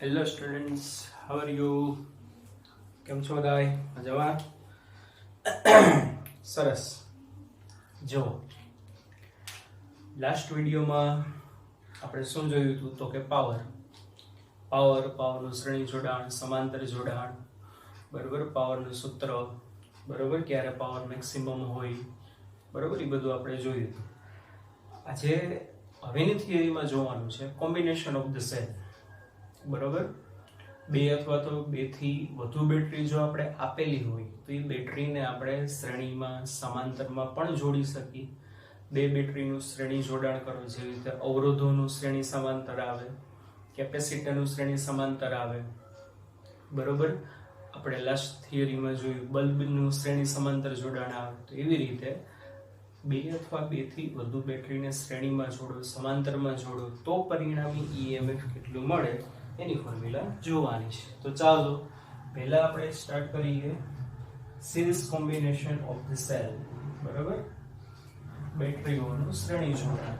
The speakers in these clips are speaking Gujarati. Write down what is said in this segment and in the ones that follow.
Hello students, how are you? કેમ છો બધાય? મજામાં? સરસ. જો લાસ્ટ વિડીયોમાં આપણે શું જોયું હતું તો કે પાવરનું શ્રેણી જોડાણ, સમાંતર જોડાણ, બરોબર, પાવરનું સૂત્ર, બરોબર, ક્યારે પાવર મેક્સિમમ હોય, બરોબર, એ બધું આપણે જોયું હતું. આજે હવેની થિયરીમાં જોવાનું છે કોમ્બિનેશન ઓફ ધ સેલ, બરોબર. બે અથવા તો બે થી વધુ બેટરી જો આપણે આપેલી હોય તો એ બેટરીને આપણે શ્રેણીમાં સમાંતરમાં પણ જોડી શકીએ. બે બેટરીનું શ્રેણી જોડાણ કરો, જેવી રીતે અવરોધોનું શ્રેણી સમાંતર આવે, કેપેસિટરનું શ્રેણી સમાંતર આવે, બરોબર. આપણે લાસ્ટ થિયરીમાં જોયું બલ્બનું શ્રેણી સમાંતર જોડાણ આવે. તો એવી રીતે બે અથવા બે થી વધુ બેટરીને શ્રેણીમાં જોડો, સમાંતરમાં જોડો તો પરિણામી ઈએમએફ કેટલું મળે એની ફોર્મ્યુલા જોવાની છે. તો ચાલો પહેલા આપણે સ્ટાર્ટ કરીએ series combination of the cell, બરાબર, બેટરીઓનું શ્રેણી જોડાણ.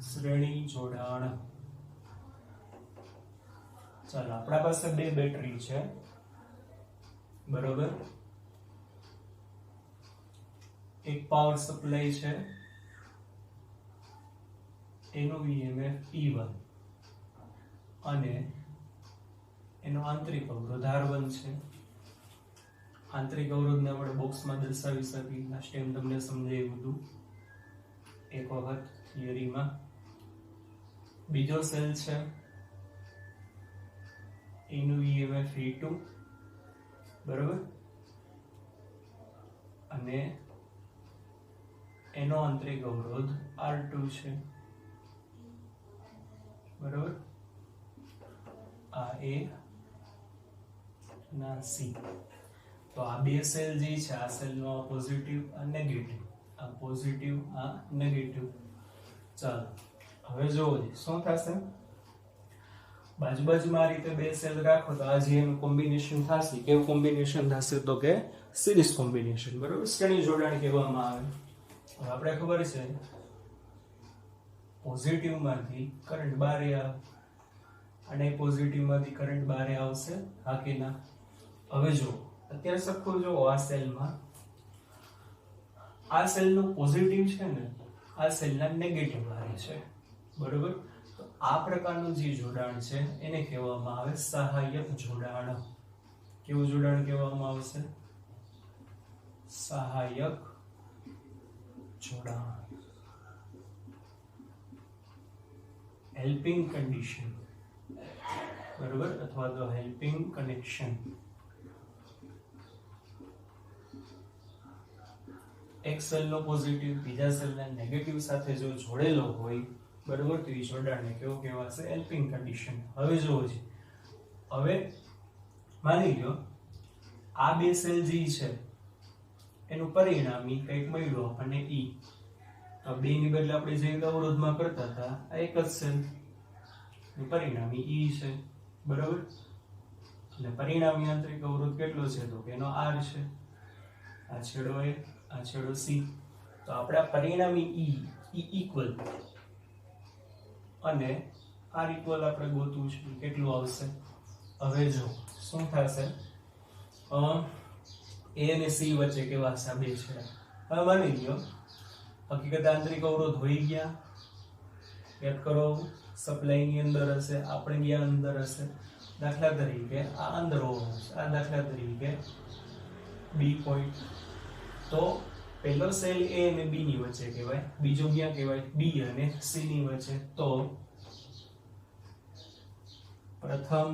શ્રેણી જોડાણ. ચાલો, આપણા પાસે બે બેટરી છે, બરોબર. એક પાવર સપ્લાય છે, એનો ઈએમએફ E1 અને એનો આંતરિક અવરોધ R1 છે. આંતરિક અવરોધને આપણે બોક્સમાં દર્શાવી શકીએ. લાસ્ટ ટાઈમ તમને સમજાવ્યું હતું એક વખત થિયરીમાં. બીજો સેલ છે, એનું ઈએમએફ E2, બરોબર, અને એનો આંતરિક અવરોધ R2 છે, બરોબર. આ A ના C. તો આ બે સેલ જે છે, આ સેલનો પોઝિટિવ આ નેગેટિવ, આ પોઝિટિવ આ નેગેટિવ. ચાલો હવે જોવો શું થશે. બાજુમાં આ રીતે બે સેલ રાખો તો આ જે એનું કોમ્બિનેશન થશે, કેવું કોમ્બિનેશન થશે તો કે સિરીઝ કોમ્બિનેશન, બરોબર, શ્રેણી જોડાણ કહેવામાં આવે. હવે આપણે ખબર છે પોઝિટિવ માંથી કરંટ બહાર આવે અને પોઝિટિવ માંથી કરંટ બહાર આવશે, હા કે ના? હવે જો અત્યારે સરખું જો આ સેલમાં આ સેલનું પોઝિટિવ છે ને, આ સેલના નેગેટિવ બહાર છે, બરોબર. તો આ પ્રકારનું જે જોડાણ છે એને કહેવામાં આવે સહાયક જોડાણ. કેવું જોડાણ કહેવામાં આવશે? સહાયક જોડાણ. હેલ્પિંગ કન્ડિશન, બરોબર, અથવા તો હેલ્પિંગ કનેક્શન. એક સેલનો પોઝિટિવ બીજા સેલના નેગેટિવ સાથે જો જોડેલો હોય, બરોબર, તો એ જોડાણને કેવું કહેવાશે? Helping condition. હવે જોવો છે, હવે માની લો આ બે સેલ જે છે એનું પરિણામી કંઈક મળ્યું આપણને E. તો બે ની બદલે આપણે જે અવરોધમાં કરતા હતા આ એક જ સેલ, પરિણામી E છે, બરોબર. એટલે પરિણામી આંતરિક અવરોધ કેટલો છે તો કે એનો R છે. આ છેડો A, આ છેડો C. તો આપણે આ પરિણામી E ઇક્વલ અને R ઇક્વલ આપણે ગોતવું છે, કેટલું આવશે? હવે જો શું થશે, A અને C વચ્ચે કેવા છે બે છે. હવે માની લો હકીકત આંતરિક અવરોધ હોઈ ગયા, યાદ કરો, સપ્લાય ની અંદર હશે, આપણે ગયા અંદર હશે. દાખલા તરીકે આ અંદર હોવું છે, આ દાખલા તરીકે B પોઈન્ટ. તો પહેલો સેલ A અને B ની વચ્ચે કહેવાય, બીજો ક્યાં કહેવાય? B અને C ની વચ્ચે. તો પ્રથમ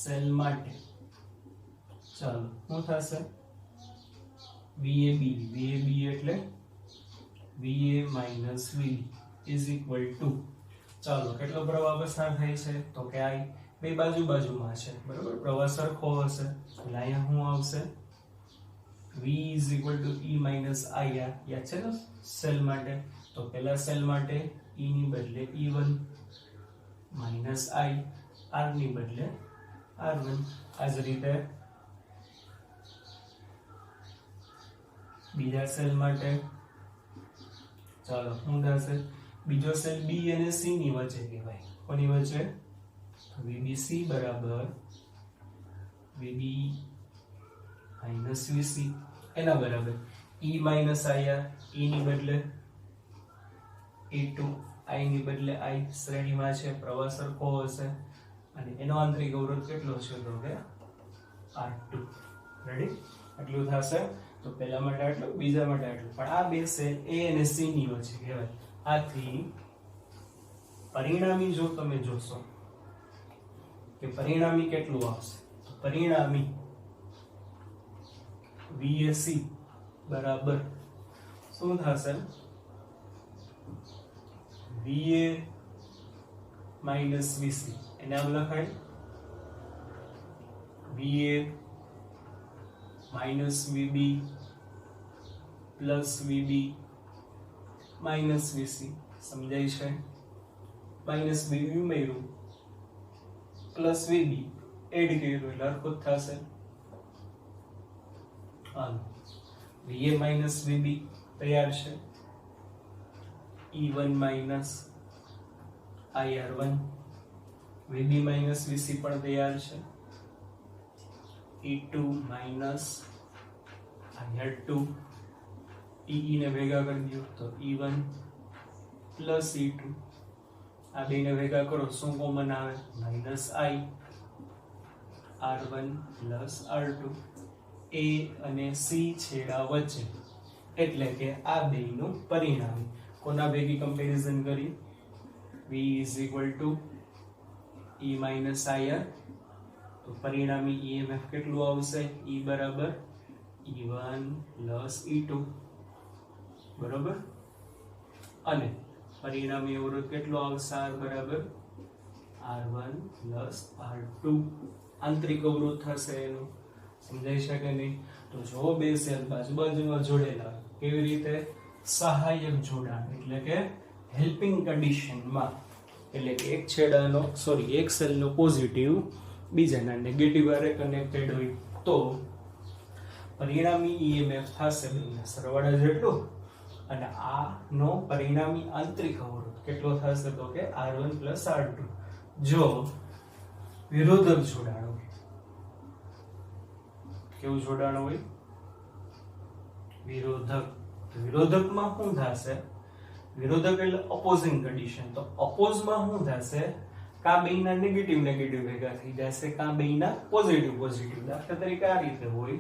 સેલ માટે ચાલો શું થશે? VAB એટલે VA minus VB is equal to, ચાલો કેટલો પ્રવાહ પસાર થાય છે તો કે I. બે બાજુમાં છે, બરોબર, પ્રવાહ સરખો હશે એટલે અહીંયા શું આવશે? V is equal to E minus I. યાદ છે ને સેલ માટે? તો પહેલા સેલ માટે E ની બદલે E1 minus I, R ની બદલે R1. આ જ રીતે બીજા સેલ માટે ચાલો શું થશે? બીજો સેલ બી અને સી ની વચ્ચે કહેવાય. કોની વચ્ચે? VBC બરાબર VB માઇનસ VC એના બરાબર E માઇનસ IR, E ની બદલે E2, I ની બદલે I, શ્રેણીમાં છે, પ્રવાહ સરખો હશે અને એનો આંતરિક અવરોધ કેટલો છે? તો કે R2. રેડી? આટલું થશે. તો પહેલા માટે આટલું, બીજા માટે આટલું. પણ આ બે સેલ A અને C ની વચ્ચે કહેવાય. આથી પરિણામી જો તમે જોશો કે પરિણામી કેટલું આવશે, તો પરિણામી VAC બરાબર શું થશે? VA minus VC. એને આમ લખાય VA minus VB plus VB minus VC. સમજાય છે? માઇનસ VB ઉમેર્યું પ્લસ VB એડ કર્યું એટલે હરખું થશે. VA માઇનસ VB તૈયાર છે. E1 minus IR1, VB minus VC પણ તૈયાર છે. E2 માઇનસ IR2, EE ને ભેગા કરી દો તો E1 પ્લસ E2. આ બેને ભેગા કરો શું કોમન આવે? Minus I R1 plus R2. A અને C છેડા વચ્ચે એટલે કે આ બેનું પરિણામી. કોના ભેગી કમ્પેરિઝન કરી? V is equal to E minus IR. તો પરિણામી EMF કેટલું આવશે? E બરાબર E1 પ્લસ E2. બરોબર? અને પરિણામી અવરોધ કેટલો આવશે? R બરાબર R1 પ્લસ R2. આંતરિક અવરોધ થશે એનું. સમજાય છે કે નહીં? તો જો બે સેલ બાજુબાજુમાં જોડેલા કેવી રીતે? સહાયક જોડાણ એટલે કે હેલ્પિંગ કન્ડિશનમાં. એટલે કે એક છેડાનો એક સેલનો પોઝિટિવ બીજાના નેગેટિવ હારે કનેક્ટેડ હોય તો પરિણામી EMF થશે બેના સરવાળા જેટલું. અને આ નો પરિણામી આંતરિક અવરોધ કેટલો થશે? તો કે R1 પ્લસ R2. જો વિરોધક જોડાણ હોય, કેવું જોડાણ હોય? વિરોધક. વિરોધકમાં શું થશે? વિરોધક એટલે ઓપોઝિંગ કન્ડિશન. તો ઓપોઝમાં શું થશે? કા બેયના નેગેટિવ નેગેટિવ ભેગા થઈ જશે, કા બેયના પોઝિટિવ પોઝિટિવ. દાખલા તરીકે આ રીતે હોય.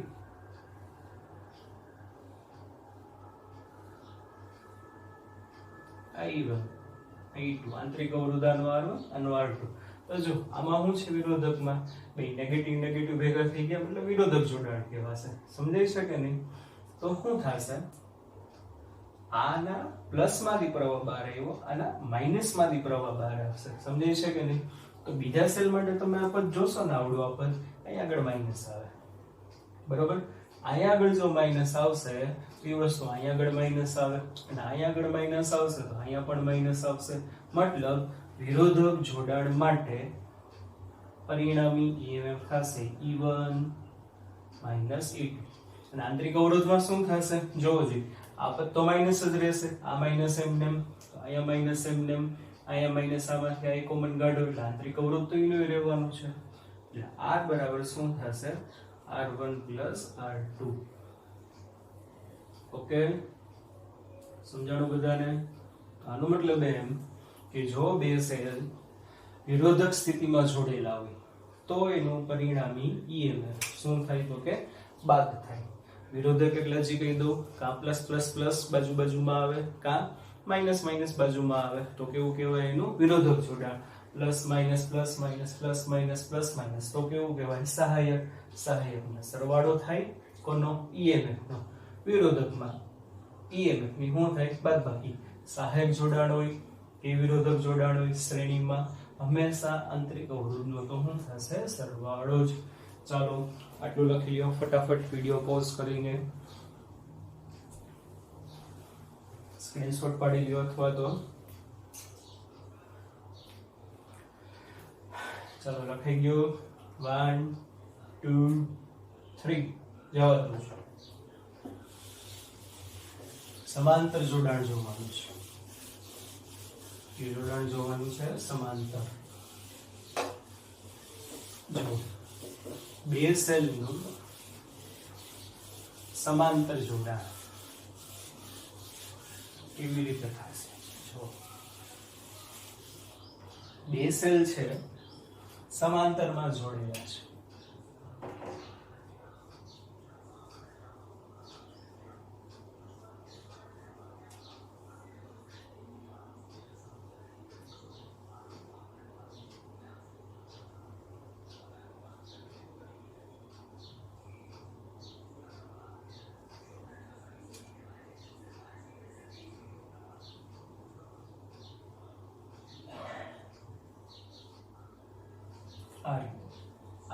I1 I2 આંતરિક અવરોધ આનો R1 આનો R2. તો જો આમાં શું છે? વિરોધકમાં બે નેગેટિવ નેગેટિવ ભેગા થઈ ગયા એટલે વિરોધક જોડાણ કહેવાશે. સમજાય છે કે નહીં? તો શું થશે? આના પ્લસ માંથી પ્રવાહ બહાર આવ્યો, આના માઇનસ માંથી પ્રવાહ બહાર આવશે. સમજાય છે કે નહીં? તો બીજા સેલ માટે તમે આ પદ જોશો ને, આવડું આ પદ અહીંયા આગળ માઇનસ આવે. બરોબર? અહીંયા આગળ જો માઇનસ આવશે તો એ વસ્તુ અહીંયા આગળ માઇનસ આવે, અને અહીંયા આગળ માઇનસ આવશે તો અહીંયા પણ માઇનસ આવશે. મતલબ વિરોધક જોડાણ માટે પરિણામી EMF થશે E1 માઇનસ E2. અને આંતરિક અવરોધમાં શું થશે? જોવો જોઈએ. આ પદ તો માઇનસ જ રહેશે. આ માઇનસ એમનેમ, અહીંયા માઇનસ એમનેમ, અહીંયા માઇનસ આમાંથી આ કોમન કાઢો એટલે આંતરિક અવરોધ તો એનો રહેવાનો છે. એટલે R બરાબર શું થશે? R1 plus R2. ઓકે, સમજાણું બધાને? આનો મતલબ એમ કે જો બે સેલ વિરોધક સ્થિતિમાં જોડેલા હોય તો એનું પરિણામી EMF શું થાય? તો કે બાદ થાય. વિરોધક એટલે હજી કહી દઉં, કા પ્લસ પ્લસ પ્લસ બાજુમાં આવે, કા માઇનસ માઇનસ બાજુમાં આવે તો કેવું કહેવાય? એનું વિરોધક જોડાણ. Plus minus plus minus plus minus plus minus તો કેવું કહેવાય? સહાયક. સહાયકનો સરવાળો થાય કોનો? EMF નો. વિરોધકમાં EMF ની શું થાય? બાદબાકી. સહાયક જોડાણ હોય કે વિરોધક જોડાણ હોય શ્રેણીમાં હંમેશા આંતરિક અવરોધનો તો શું થશે? સરવાળો જ. ચાલો આટલું લખી લો ફટાફટ, વિડિયો પોઝ કરીને સ્ક્રીનશોટ પાડી લ્યો અથવા તો ચાલો લખાઈ ગયો. 1 2 3 જવા દો. સમાંતર જોડાણ જોવાનું છે. એ જોડાણ જોવાનું છે સમાંતર. જો બે સેલનું સમાંતર જોડાણ કેવી રીતે થશે? જો બે સેલ છે સમાંતરમાં જોડેલા છે.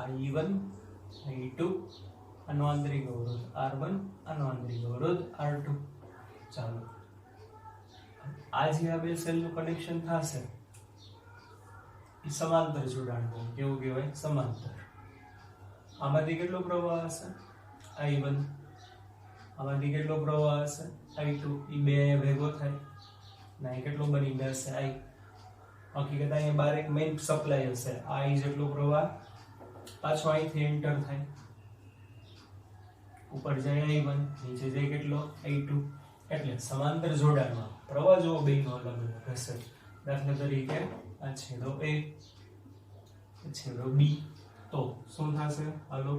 I1 I2 આનો આંતરિક અવરોધ R1 આનો આંતરિક અવરોધ R2. ચાલો આ જે આ બે સેલનું કનેક્શન થશે એ સમાંતર જોડાણ હોય. કેવું કહેવાય? સમાંતર. આમાંથી કેટલો પ્રવાહ હશે? I1. આમાંથી કેટલો પ્રવાહ હશે? I2. એ બે ભેગો થાય ના કેટલો બની જશે? I. હકીકત અહીંયા બાર એક મેઇન સપ્લાય હશે. I જેટલો પ્રવાહ પાછો અહીંથી એન્ટર થાય, ઉપર જાય I1, નીચે જાય કેટલો? I2. એટલે સમાંતર જોડાણમાં પ્રવાહ જો બેનો અલગ અલગ હશે. દાખલા તરીકે આ છેડો A, છેડો B, તો શું થશે? હાલો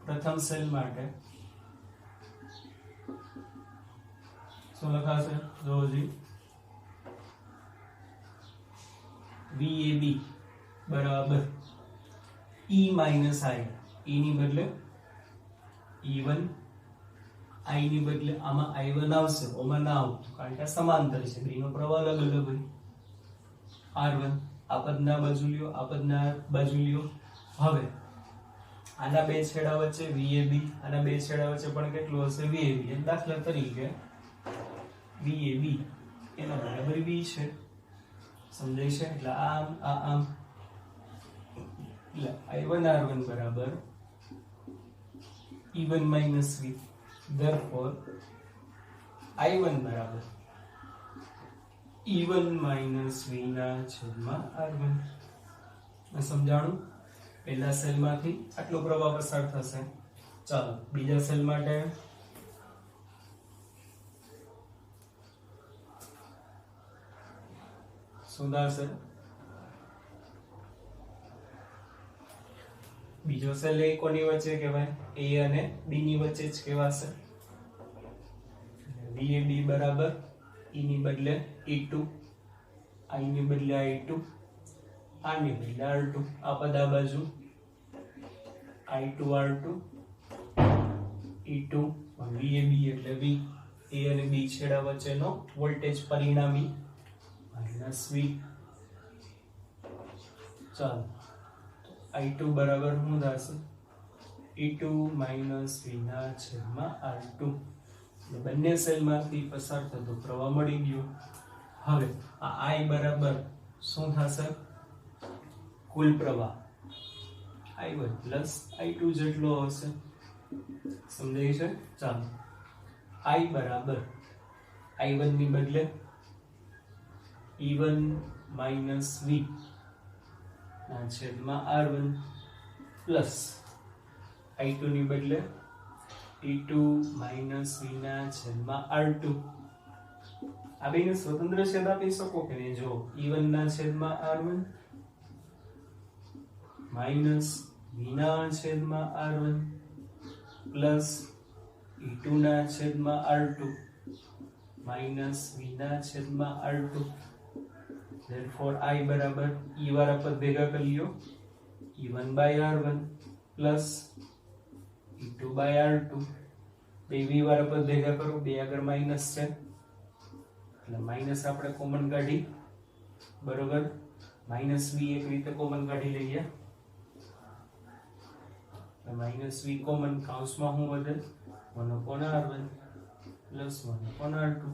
પ્રથમ સેલ માટે શું લખાશે? જોજી VAB બરાબર E માઇનસ I. E ની બદલે E1, I ની બદલે આમાં I1 આવશે, ઓમાં ના આવતું કારણ કે આ સમાંતર છે. બેનો પ્રવાહ અલગ અલગ હોય. R1 આ પદના બાજુ લ્યો, આ પદના બાજુ લ્યો. હવે આના બે છેડા વચ્ચે VAB, આના બે છેડા વચ્ચે પણ કેટલું હશે? VAB. દાખલા તરીકે VAB એના બરાબર B છે. સમજાય છે? એટલે આમ આમ એટલે I1 R1 બરાબર E1 minus V. Therefore I1 બરાબર E1 minus V ના છેદમાં R1. સમજાણું? પહેલા સેલમાંથી આટલો પ્રવાહ પસાર થશે. ચાલો બીજા સેલ માટે શું થશે? બીજો સેલ એ કોની વચ્ચે કહેવાય? A અને B ની વચ્ચે જ કહેવાશે. VAB બરાબર E ની બદલે E2, I ની બદલે I2, R ની બદલે R2. આ પદ આ બાજુ I2 R2, E2 VAB એટલે V. A અને B છેડા વચ્ચેનો વોલ્ટેજ પરિણામી માઇનસ V. ચાલો I2 બરાબર શું થશે? E2 minus V ના છેદમાં R2. બંને સેલમાંથી પસાર થતો પ્રવાહ મળી ગયો. હવે આ I બરાબર શું થશે? કુલ પ્રવાહ I1 plus I2 જેટલો હશે. સમજાય છે? ચાલો I બરાબર I1 ની બદલે E1 minus V ના છેદમાં R1 પ્લસ I2 ની બદલે E2 minus V ના છેદમાં R2. આ બેને સ્વતંત્ર છેદ આપી શકો કે નહીં? જો E1 ના છેદમાં R1 માઇનસ V ના છેદમાં R1 પ્લસ E2 ના છેદમાં R2 માઇનસ V ના છેદમાં R2. Therefore I બરાબર E વાળા પદ ભેગા કરી લ્યો, E1 by R1 plus E2 by R2. બે V વાળા પદ ભેગા કરો, બે આગળ માઇનસ છે એટલે માઇનસ આપણે કોમન કાઢી. બરોબર? માઇનસ V એક રીતે કોમન કાઢી લઈએ. માઇનસ V કોમન, કૌંસમાં શું વધે? 1/R1 plus 1/R2.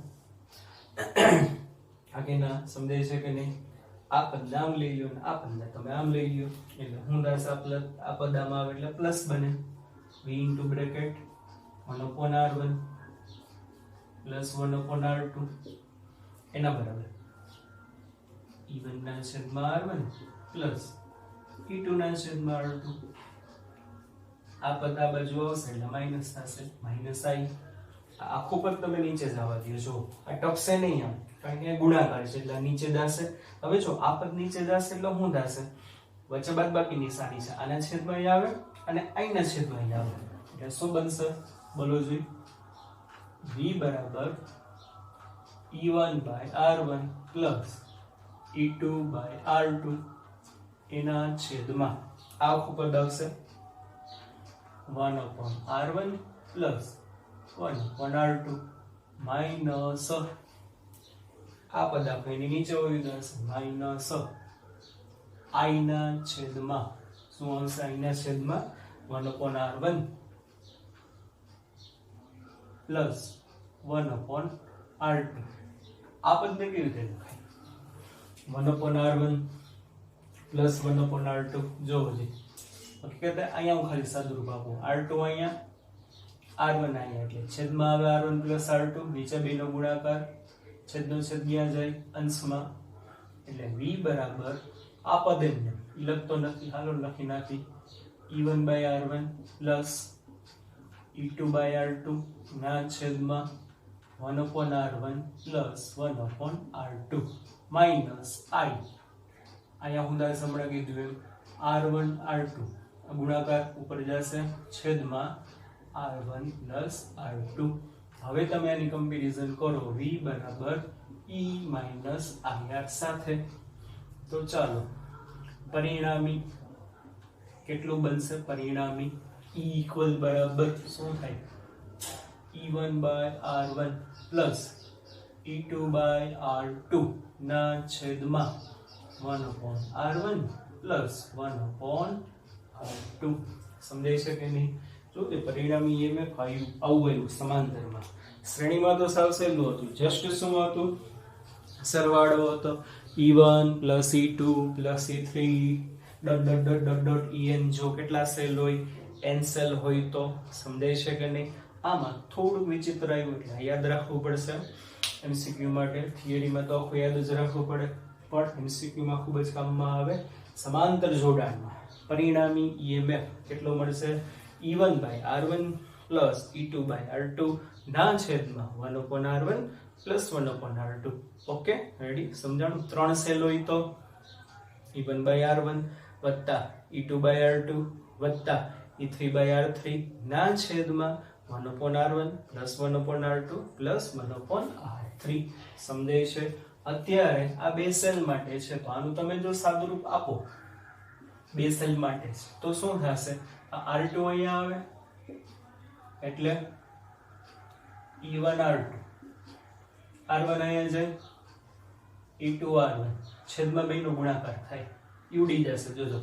આ કે ના? સમજાય છે કે નહીં? આ પદ આમ લઈ લો ને આ પદ તમે આમ લઈ લો એટલે હું થશે આ પદ આમ આવે એટલે પ્લસ બને. V into bracket 1/R1 plus 1/R2 એના બરાબર E1 ના છેદમાં R1 પ્લસ E2 ના છેદમાં R2. આ પદ આ બાજુ આવશે એટલે માઈનસ થશે, માઈનસ I. આખું પદ તમે નીચે જવા દો. જો આ ટપશે નહીં આમ, કારણ કે ગુણાકાર છે એટલે નીચે જશે. હવે જો આ પદ નીચે જશે એટલે શું થશે? વચ્ચે બાદબાકી નિશાની છે, આના છેદમાં અહીં આવે અને અહીંના છેદમાં અહીં આવે એટલે શું બનશે? બોલો જોઈ. V બરાબર E1 by R1 plus E2 by R2 એના છેદમાં આ આખું પદ આવશે 1/R1 પ્લસ 1/R2 માઇનસ આ પદ આપણે એની નીચે હોવી જશે માઇનસ I ના છેદમાં શું આવશે? I ના છેદમાં 1/R1 પ્લસ 1/R2. આ પદને કેવી રીતે લખાય? 1/R1 plus 1/R2. જોવો જી, હકીકતે અહીંયા હું ખાલી સાદુરૂપ આપું. R2 અહીંયા, R1 અહીંયા, એટલે છેદમાં આવે R1 પ્લસ R2, નીચે બેનો ગુણાકાર, છેદનો છેદ ક્યાં જાય? અંશમાં. એટલે V બરાબર આ પદને લખતો નથી, હાલો લખી નાખી. E1 by R1 plus E2 by R2 ના છેદમાં 1/R1 plus 1/R2 minus I. અહીંયા હું દાસ હમણાં કીધું એમ R1 R2 ગુણાકાર ઉપર જશે છેદમાં R1 પ્લસ R2. હવે તમે આની કમ્પેરિઝન કરો V બરાબર E માઇનસ IR સાથે. તો ચાલો પરિણામી કેટલું બનશે? પરિણામી E ઇક્વલ બરાબર શું થાય? E1 by R1 plus E2 by R2 ના છેદમાં 1/R1 પ્લસ 1/R2. સમજાય છે કે નહીં? જો કે પરિણામી EMF આવું આવ્યું સમાંતરમાં. શ્રેણીમાં તો સાવ સહેલું હતું, જસ્ટ શું હતું? સરવાળો હતો. E1 plus E2 plus E3 dot dot dot dot dot EN. જો કેટલા સેલ હોય? n સેલ હોય તો. સમજાય છે કે નહીં? આમાં થોડું વિચિત્ર આવ્યું એટલે યાદ રાખવું પડશે MCQ માટે. થિયરીમાં તો આખું યાદ જ રાખવું પડે, પણ MCQ માં ખૂબ જ કામમાં આવે. સમાંતર જોડાણમાં પરિણામી EMF કેટલો મળશે? E1 by R1 plus E2 by R2 ના છેદમાં 1/R1 plus 1/R2. Okay, ready? સમજાણું? 3 સેલ હોય તો E1 by R1 વત્તા E2 by R2 વત્તા E3 by R3 ના છેદમાં 1/R1 plus 1/R2 plus 1/R3. સમજાય છે? અત્યારે આ બે સેલ માટે છે તો આનું તમે જો સાદુરૂપ આપો, બે સેલ માટે છે તો શું થશે? આ R2 અહીંયા આવે એટલે E1 R2, R1 અહીંયા જાય E2 R1, છેદમાં બેનો ગુણાકાર થાય, ઉડી જશે. જોજો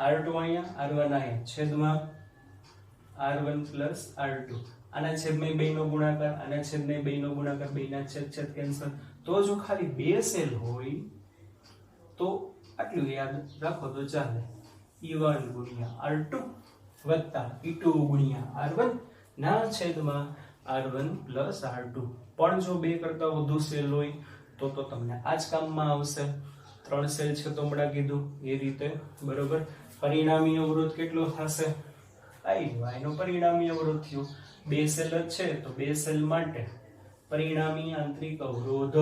R2 અહીંયા, R1 અહીંયા, છેદમાં R1 પ્લસ R2. આના છેદમાં બેનો ગુણાકાર, આના છેદમાં બેનો ગુણાકાર, બેના છેદ છેદ કેન્સલ. તો જો ખાલી બે સેલ હોય તો આટલું યાદ રાખો તો ચાલે. E1 ગુણ્યા R2 વત્તા E2 ગુણ્યા R1 ના છેદમાં R1 પ્લસ R2. પણ જો બે કરતા વધુ સેલ હોય તો તમને આ જ કામમાં આવશે. 3 સેલ છે તો હમણાં કીધું એ રીતે, બરોબર? પરિણામી અવરોધ કેટલો થશે? આનો પરિણામી અવરોધ થયો. બે સેલ જ છે તો બે સેલ માટે પરિણામી આંતરિક અવરોધ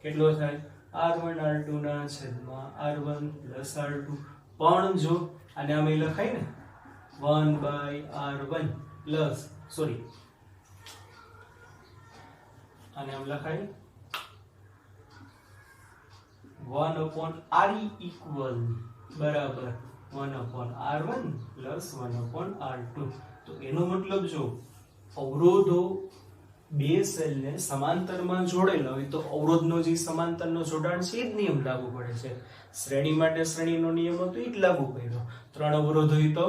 કેટલો થાય? R1 R2 ના છેદમાં R1 પ્લસ R2. પણ જો આને આમે લખાય ને 1/R1 પ્લસ, સોરી, આને આમ લખાય 1/RE ઇક્વલ બરાબર 1/R1 પ્લસ 1/R2. તો એનો મતલબ જો અવરોધો બે સેલને સમાંતરમાં જોડેલા હોય તો અવરોધનો જે સમાંતરનો જોડાણ છે એ જ નિયમ લાગુ પડે છે. શ્રેણી માટે શ્રેણીનો નિયમ હતો એ જ લાગુ પડ્યો. 3 અવરોધ હોય તો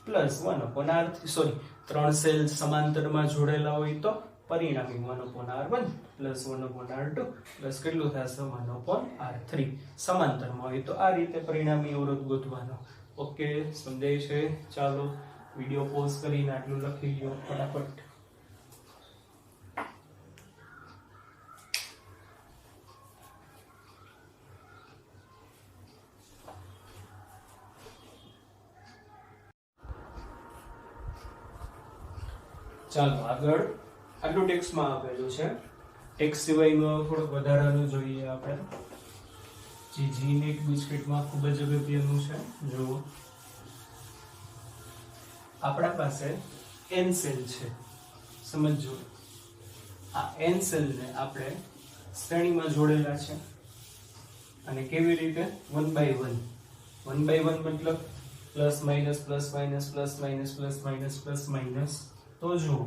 પ્લસ 1/R3, સોરી, 3 સેલ સમાંતરમાં જોડેલા હોય તો પરિણામી 1/R1 પ્લસ 1/R2 પ્લસ કેટલું થશે? 1/R3. સમાંતરમાં હોય તો આ રીતે પરિણામી અવરોધ ગોતવાનો. ઓકે, સમજાય છે? ચાલો વિડિયો પોઝ કરીને આટલું લખી લો ફટાફટ. ચાલો આગળ આટલું ટેક્સ્ટમાં આપેલું છે. ટેક્સ્ટ સિવાયનું થોડુંક વધારાનું જોઈએ આપણે. જે જીનેટ બિસ્કિટમાં ખૂબ જ અગત્યનું છે. જુઓ, આપણા પાસે n સેલ છે. સમજો, આ n સેલને આપણે શ્રેણીમાં જોડેલા છે. અને કેવી રીતે? 1 by 1. 1 by 1 મતલબ plus minus plus minus plus minus plus minus plus minus. તો જુઓ,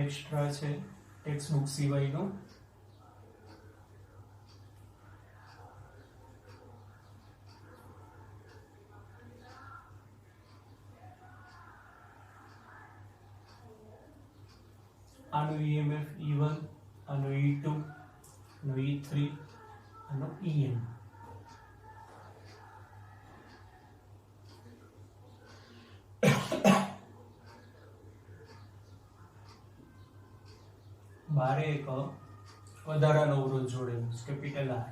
એક્સ્ટ્રા છે ટેક્સ્ટ બુક સિવાયનો. આનો EMF E1, આનો E2, આનો E3, આનો EN. બારે એક વધારાનો અવરોધ જોડેલો છે, કેપિટલ R.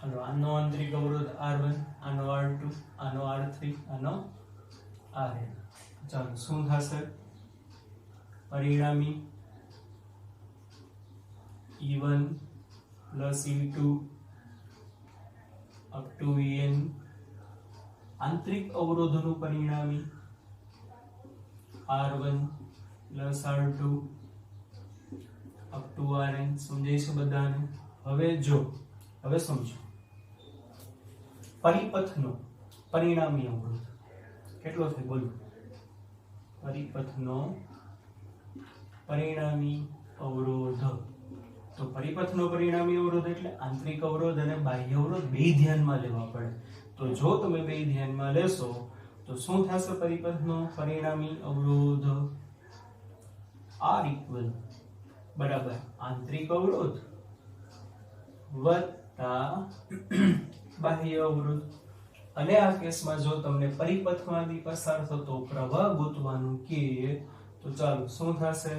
આનો આંતરિક અવરોધ R1, આનો R2, આનો R3, આનો RN. ચાલો, શું થશે? પરિણામી E1 plus E2 up to EN. આંતરિક અવરોધનું પરિણામી R1 plus R2 up to RN. સમજાય છે બધાને? હવે સમજો, પરિપથનો પરિણામી અવરોધ કેટલો થાય? બોલો. પરિપથનો પરિણામી અવરોધ. તો પરિપથનો પરિણામી અવરોધ એટલે આંતરિક અવરોધ અને બાહ્ય અવરોધ બે ધ્યાનમાં લેવા પડે. તો જો તમે બે ધ્યાનમાં લેશો તો શું થશે? પરિપથનો પરિણામી અવરોધ R ઇક્વલ બરાબર આંતરિક અવરોધ વત્તા બાહ્ય અવરોધ. અને આ કેસમાં જો તમને પરિપથમાંથી પસાર થતો પ્રવાહ ગોતવાનું કે તો ચાલો, શું થશે?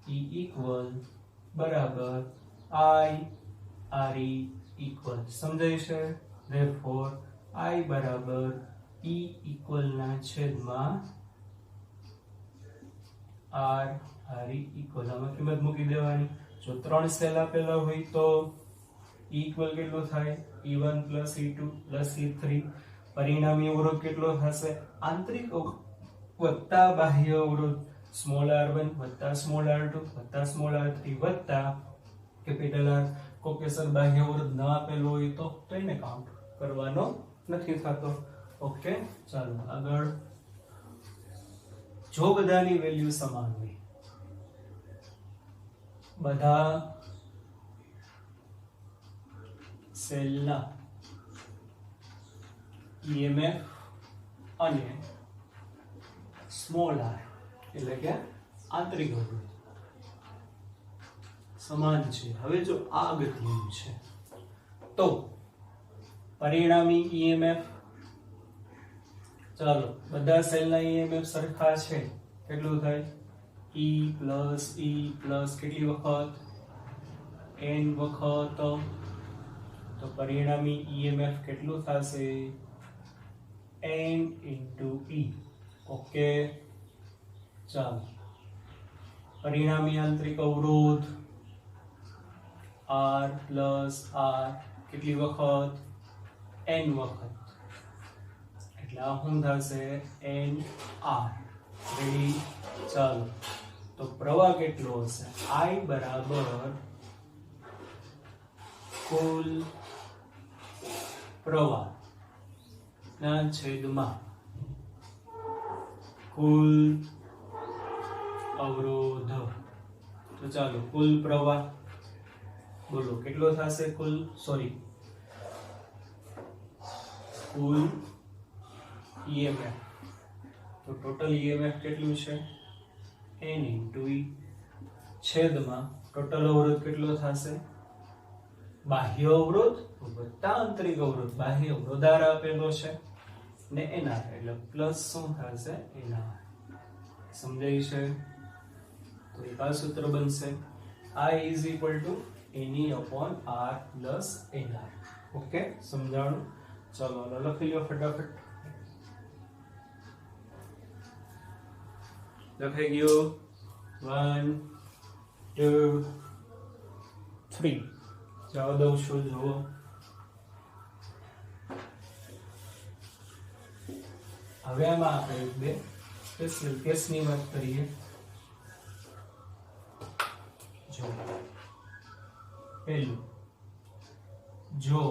E ઇક્વલ બરાબર I RE ઇક્વલ. સમજાય છે? therefore I બરાબર E ઇક્વલ ના છેદમાં R RE ઇક્વલ. આમાં કિંમત મૂકી દેવાની. જો 3 સેલ આપેલા હોય તો E ઇક્વલ કેટલો થાય? E1 plus E2 plus E3. પરિણામી અવરોધ કેટલો થશે? આંતરિક વત્તા બાહ્ય અવરોધ સ્મોલ r1 વત્તા સ્મોલ r2 વત્તા સ્મોલ r3 વત્તા કેપિટલ R. કોકેસર બાહ્ય અવરોધ ન આપેલો હોય તો એને કાઉન્ટ કરવાનો નથી થતો. ઓકે, ચાલો આગળ. જો બધાની વેલ્યુ સમાન હોય, બધા સેલના EMF અને સ્મોલ r એટલે કે આંતરિક અવરોધ સમાન છે. હવે જો આ અગત્યનું છે તો પરિણામી EMF, ચાલો બધા સેલના EMF સરખા છે. કેટલું થાય? E plus કેટલી વખત? n વખત. તો પરિણામી EMF કેટલું થશે? n into E. ઓકે, ચાલો. પરિણામી આંતરિક અવરોધ R plus R કેટલી વખત? n વખત. એટલે આ શું થશે? NR. રેડી? ચાલો, તો પ્રવાહ કેટલો હશે? I બરાબર કુલ પ્રવાહ ના છેદમાં કુલ અવરોધ. તો ચાલો, કુલ પ્રવાહ બોલો કેટલો થશે? કુલ EMF. તો ટોટલ EMF કેટલું છે? n into E છેદમાં ટોટલ અવરોધ કેટલો થશે? બાહ્ય અવરોધ વત્તા આંતરિક અવરોધ. બાહ્ય અવરોધ R આપેલો છે ને NR એટલે પ્લસ શું થશે? NR. સમજાય છે? તો એક આ સૂત્ર બનશે I is equal to NE upon R plus NR. Okay, સમજાણું? ચલો લખી લો ફટાફટ. લખાઈ ગયું 1 2 3. જવા દઉં છું. જુઓ હવે આમાં આપણે બે સ્પેશિયલ કેસની વાત કરીએ. જો પહેલું, જો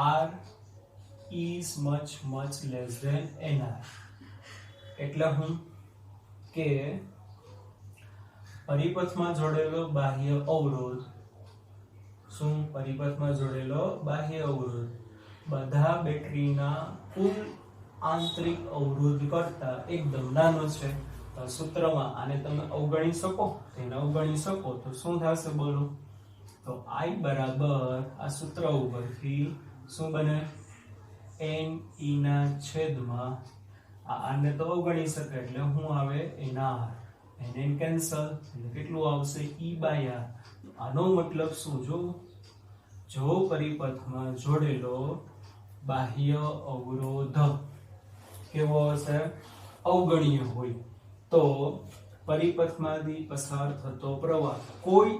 r is much less than nr, એટલે હું કે પરિપથમાં જોડેલો બાહ્ય અવરોધ, શું પરિપથમાં જોડેલો બાહ્ય અવરોધ બધા બેટરીના કુલ આંતરિક અવરોધ કરતા એકદમ નાનો છે. તો સૂત્રમાં આને તમે અવગણી શકો, તેને અવગણી શકો તો શું થશે બોલો? તો I બરાબર આ સૂત્ર ઉપરથી શું બને? n e ના છેદમાં આને તો અવગણી શકે એટલે શું આવે? nr. n કેન્સલ એટલે કેટલું આવશે? e by r. આનો મતલબ શું? જો પરિપથમાં જોડેલો બાહ્ય અવરોધ કેવો હશે? અવગણ્ય હોય તો પરિપથમાંથી પસાર થતો પ્રવાહ કોઈ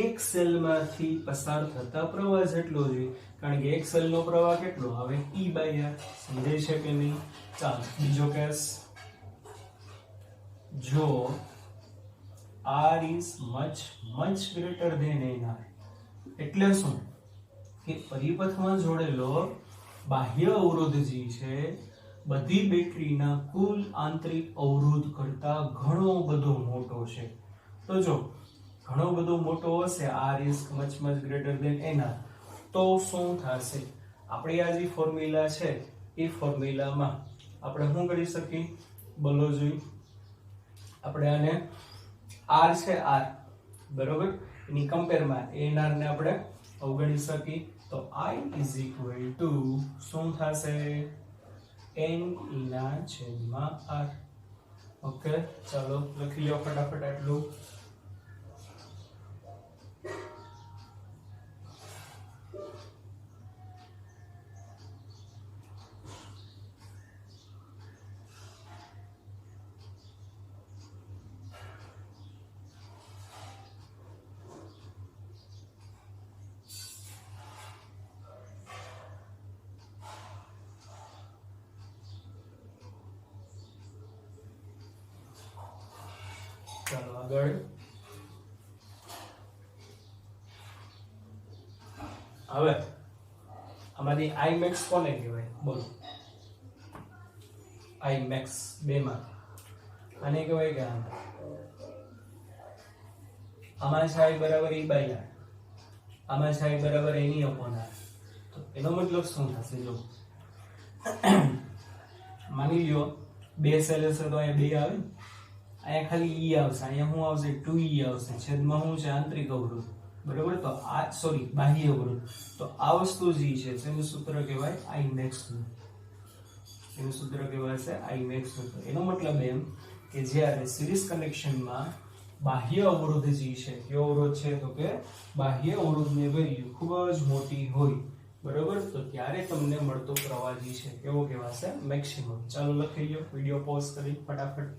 એક સેલમાંથી પસાર થતા પ્રવાહ જેટલો જોઈએ, કારણ કે એક સેલનો પ્રવાહ કેટલો આવે? E by r. સમજાય છે કે નહીં? ચાલો બીજો કેસ. જો r is much greater than nr, એટલે શું કે પરિપથમાં જોડેલો બાહ્ય અવરોધ જે છે બધી બેટરીના કુલ આંતરિક અવરોધ કરતા ઘણો બધો મોટો છે. તો જો ઘણો બધો મોટો હશે, r is much greater than nr, તો શું થશે? આપણી આ જે ફોર્મ્યુલા છે એ ફોર્મ્યુલામાં આપણે શું કરી શકીએ? બોલો જોઈ. આપણે આને r છે r બરોબર, એની કમ્પેરમાં nr ને આપણે અવગણી શકીએ. તો I is equal to શું થશે? n e ના છેદમાં r. ઓકે, ચાલો લખી લો ફટાફટ આટલું. ચાલો આગળ. હવે આમાંથી I max કોને કહેવાય? બોલો. I max બે માં આને કહેવાય કે આમાં છે I બરાબર E બાય r, આમાં છે I બરાબર n e upon r. તો એનો મતલબ શું થશે? જો માની લ્યો બે સેલ હશે તો અહીંયા બે આવે ને, અહીંયા ખાલી e આવશે, અહીંયા શું આવશે? 2e આવશે. છેદમાં શું છે? આંતરિક અવરોધ બરોબર. તો આ બાહ્ય અવરોધ. તો આ વસ્તુ જે છે એનું સૂત્ર કહેવાય I max નું. એનું સૂત્ર કહેવાય છે I max નું. એનો મતલબ એમ કે જ્યારે સિરીઝ કનેક્શનમાં બાહ્ય અવરોધ જે છે, કયો અવરોધ છે? તો કે બાહ્ય અવરોધની વેલ્યુ ખૂબ જ મોટી હોય બરોબર, તો ત્યારે તમને મળતો પ્રવાહ જે છે કેવો કહેવાશે? મેક્સિમમ. ચાલો લખી લો, વિડિયો પોઝ કરી ફટાફટ.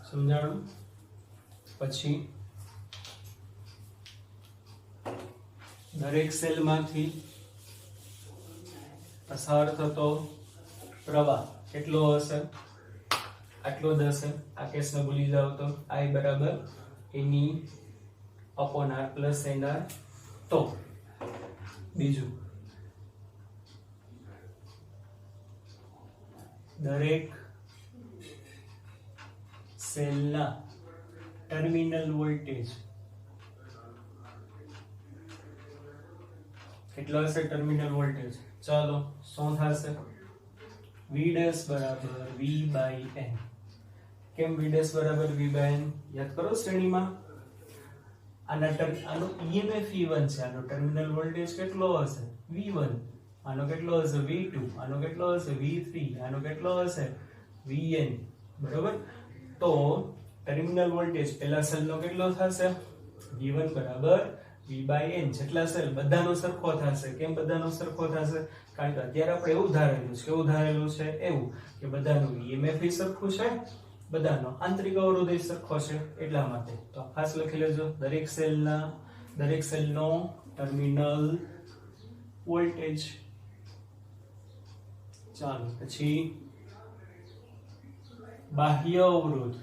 સમજાણું? પછી દરેક સેલમાંથી પસાર થતો પ્રવાહ કેટલો હશે? આટલો જ હશે. આ કેસને ભૂલી જાવ તો I બરાબર n e upon r plus nr. તો બીજું, દરેક સેલના ટર્મિનલ વોલ્ટેજ કેટલો હશે? Terminal voltage. ચાલો શું થશે? V ડેશ બરાબર V બાય n. કેમ V ડેશ બરાબર V બાય n? યાદ કરો શ્રેણીમાં આનો EMF E1 છે, આનો ટર્મિનલ વોલ્ટેજ કેટલો હશે? V1. આનો કેટલો હશે V2, આનો કેટલો હશે V3, આનો કેટલો હશે Vn. બરોબર. તો ટર્મિનલ વોલ્ટેજ પહેલા સેલનો કેટલો થશે V1 બરાબર V/n. જેટલા સેલ બધાનો સરખો થશે. કેમ બધાનો સરખો થશે? કારણ કે અત્યારે આપણે એવું ધારેલું છે. કેવું ધારેલું છે? એવું કે બધાનું EMF સરખું છે, બધાનો આંતરિક અવરોધ સરખો છે, એટલા માટે. તો ખાસ લખી લેજો દરેક સેલનો ટર્મિનલ વોલ્ટેજ. ચાલો પછી બાહ્ય અવરોધ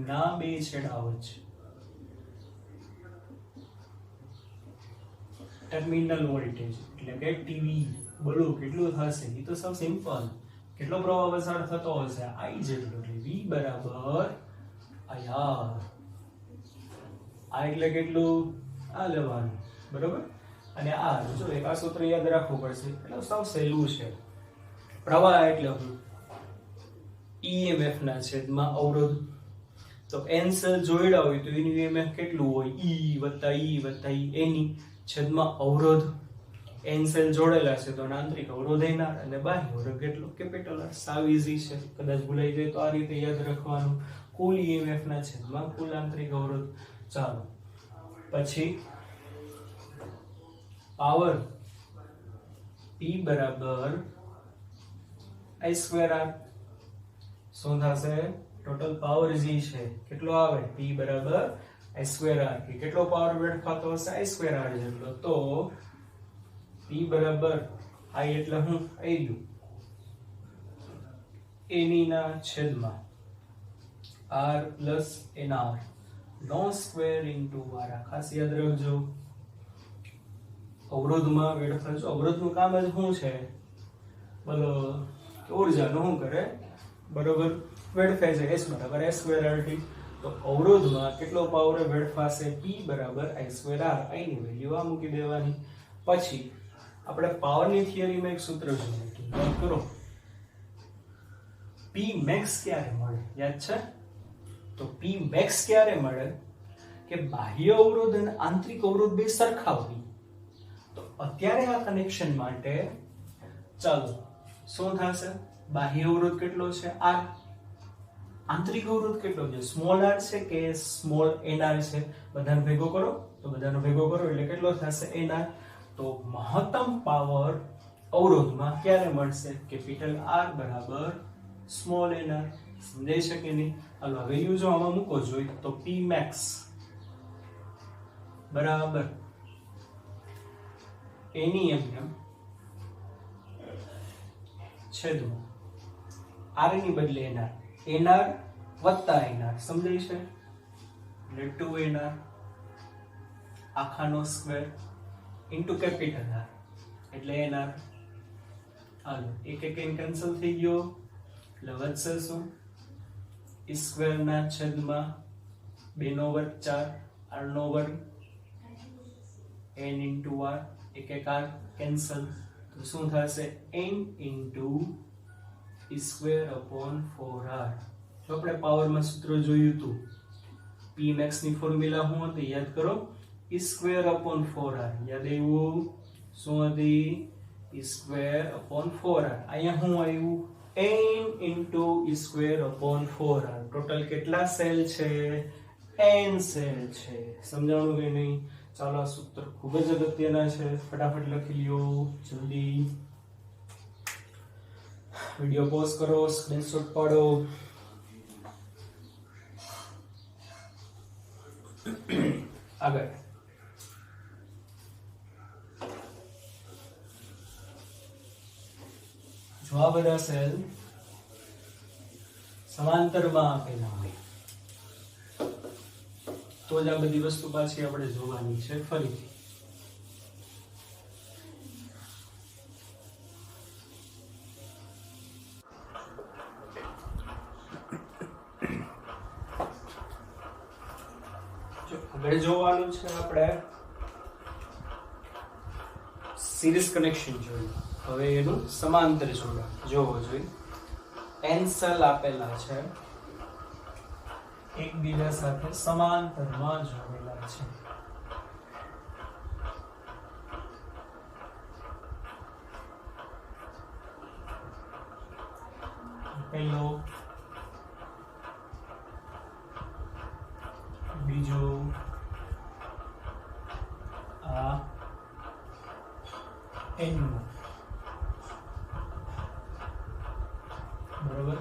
ના બે છેડા વચ્ચે ટર્મિનલ વોલ્ટેજ એટલે કે ટીવી. બોલો કેટલું થશે? એ તો સૌ સિમ્પલ. કેટલો પ્રવાહ પસાર થતો હશે? I જેટલો. એટલે V બરાબર IR. આ એટલે કેટલું? આ લેવાનું. બરોબર. અને આ જો એક આ સૂત્ર યાદ રાખવું પડશે. એટલે સૌ સહેલું છે. પ્રવાહ એટલે શું? EMF ના છેદમાં અવરોધ. તો n સેલ જોડ્યા હોય તો એનું EMF કેટલું હોય? E + E એની છેદમાં અવરોધ. n સેલ જોડેલા છે તો આંતરિક અવરોધ એના અને બાહ્ય અવરોધ કેટલો? Capital R. સાવ ઈઝી છે. કદાચ ભૂલાઈ જાય તો આ રીતે યાદ રાખવાનું. કુલ EMF ના છેદમાં કુલ આંતરિક અવરોધ. ચાલો પછી પાવર P બરાબર I²R. શું થશે? ટોટલ પાવર જે છે કેટલો આવે? P બરાબર I²R. કે કેટલો પાવર વેડફાતો હશે? I²R જેટલો. તો P બરાબર I એટલે હું આયલું એની ના છેદમાં R + NR નો સ્ક્વેર ઇન્ટુ R. ખાસ યાદ રાખજો અવરોધમાં વેડફાય. અવરોધનું કામ જ શું છે? બોલો કે ઉર્જાનું શું કરે? બરોબર વેડફાય છે. S બરાબર I²RT. તો અવરોધમાં કેટલો પાવર વેડફાશે? P બરાબર I²R. I ની વેલ્યુ આ મૂકી દેવાની. પછી આપણે પાવરની થિયરીમાં એક સૂત્ર જોયું યાદ કરો. P max ક્યારે મળે? યાદ છે? તો P max ક્યારે મળે? કે બાહ્ય અવરોધ અને આંતરિક અવરોધ બે સરખા હોય. તો અત્યારે આ કનેક્શન માટે ચાલો શું થશે? બાહ્ય અવરોધ કેટલો છે? R. આંતરિક અવરોધ કેટલો છે? સ્મોલ r છે કે સ્મોલ nr છે? બધાનો ભેગો કરો. તો બધાનો ભેગો કરો એટલે કેટલો થશે? nr. તો મહત્તમ પાવર અવરોધમાં ક્યારે મળશે? કેપિટલ R બરાબર સ્મોલ nr. સમજાઈ શકે નહીં? હાલો વેલ્યુ જો આમાં મૂકો જોઈએ તો P max બરાબર એની એમ છેદમાં R ની બદલે nr. nr વત્તા nr. સમજાય છે? એટલે 2nr આખાનો સ્ક્વેર ઇન્ટુ કેપિટલ R એટલે nr. હાલો એક n કેન્સલ થઈ ગયો એટલે વધશે શું? E² ના છેદમાં 2/4 R² n ઇન્ટુ R. એક R કેન્સલ. તો શું થશે? n into E²/4R. જો આપણે પાવરમાં સૂત્ર જોયું હતું P max ની ફોર્મ્યુલા શું હતી? યાદ કરો. E²/4R. યાદ આવ્યું? શું હતી? E²/4R. અહીંયા શું આવ્યું? n into E²/4R. ટોટલ કેટલા સેલ છે? n સેલ છે. સમજાણું કે નહીં? ચાલો આ સૂત્ર ખૂબ જ અગત્યના છે. ફટાફટ લખી લ્યો જલ્દી. વિડિયો પોઝ કરો, સ્ક્રીનશોટ પાડો. આગળ જો આ બધા સેલ સમાંતરમાં આપેલા હોય તો જ આ બધી વસ્તુ પાછી આપણે જોવાની છે ફરીથી. આગળ જોવાનું છે આપણે સિરીઝ કનેક્શન જોયું. હવે એનું સમાંતર જોડાણ જોવો જોઈએ. n સેલ આપેલા છે એકબીજા સાથે સમાંતરમાં જોડેલા છે. પહેલો, બીજો, આ એનનો, બરોબર.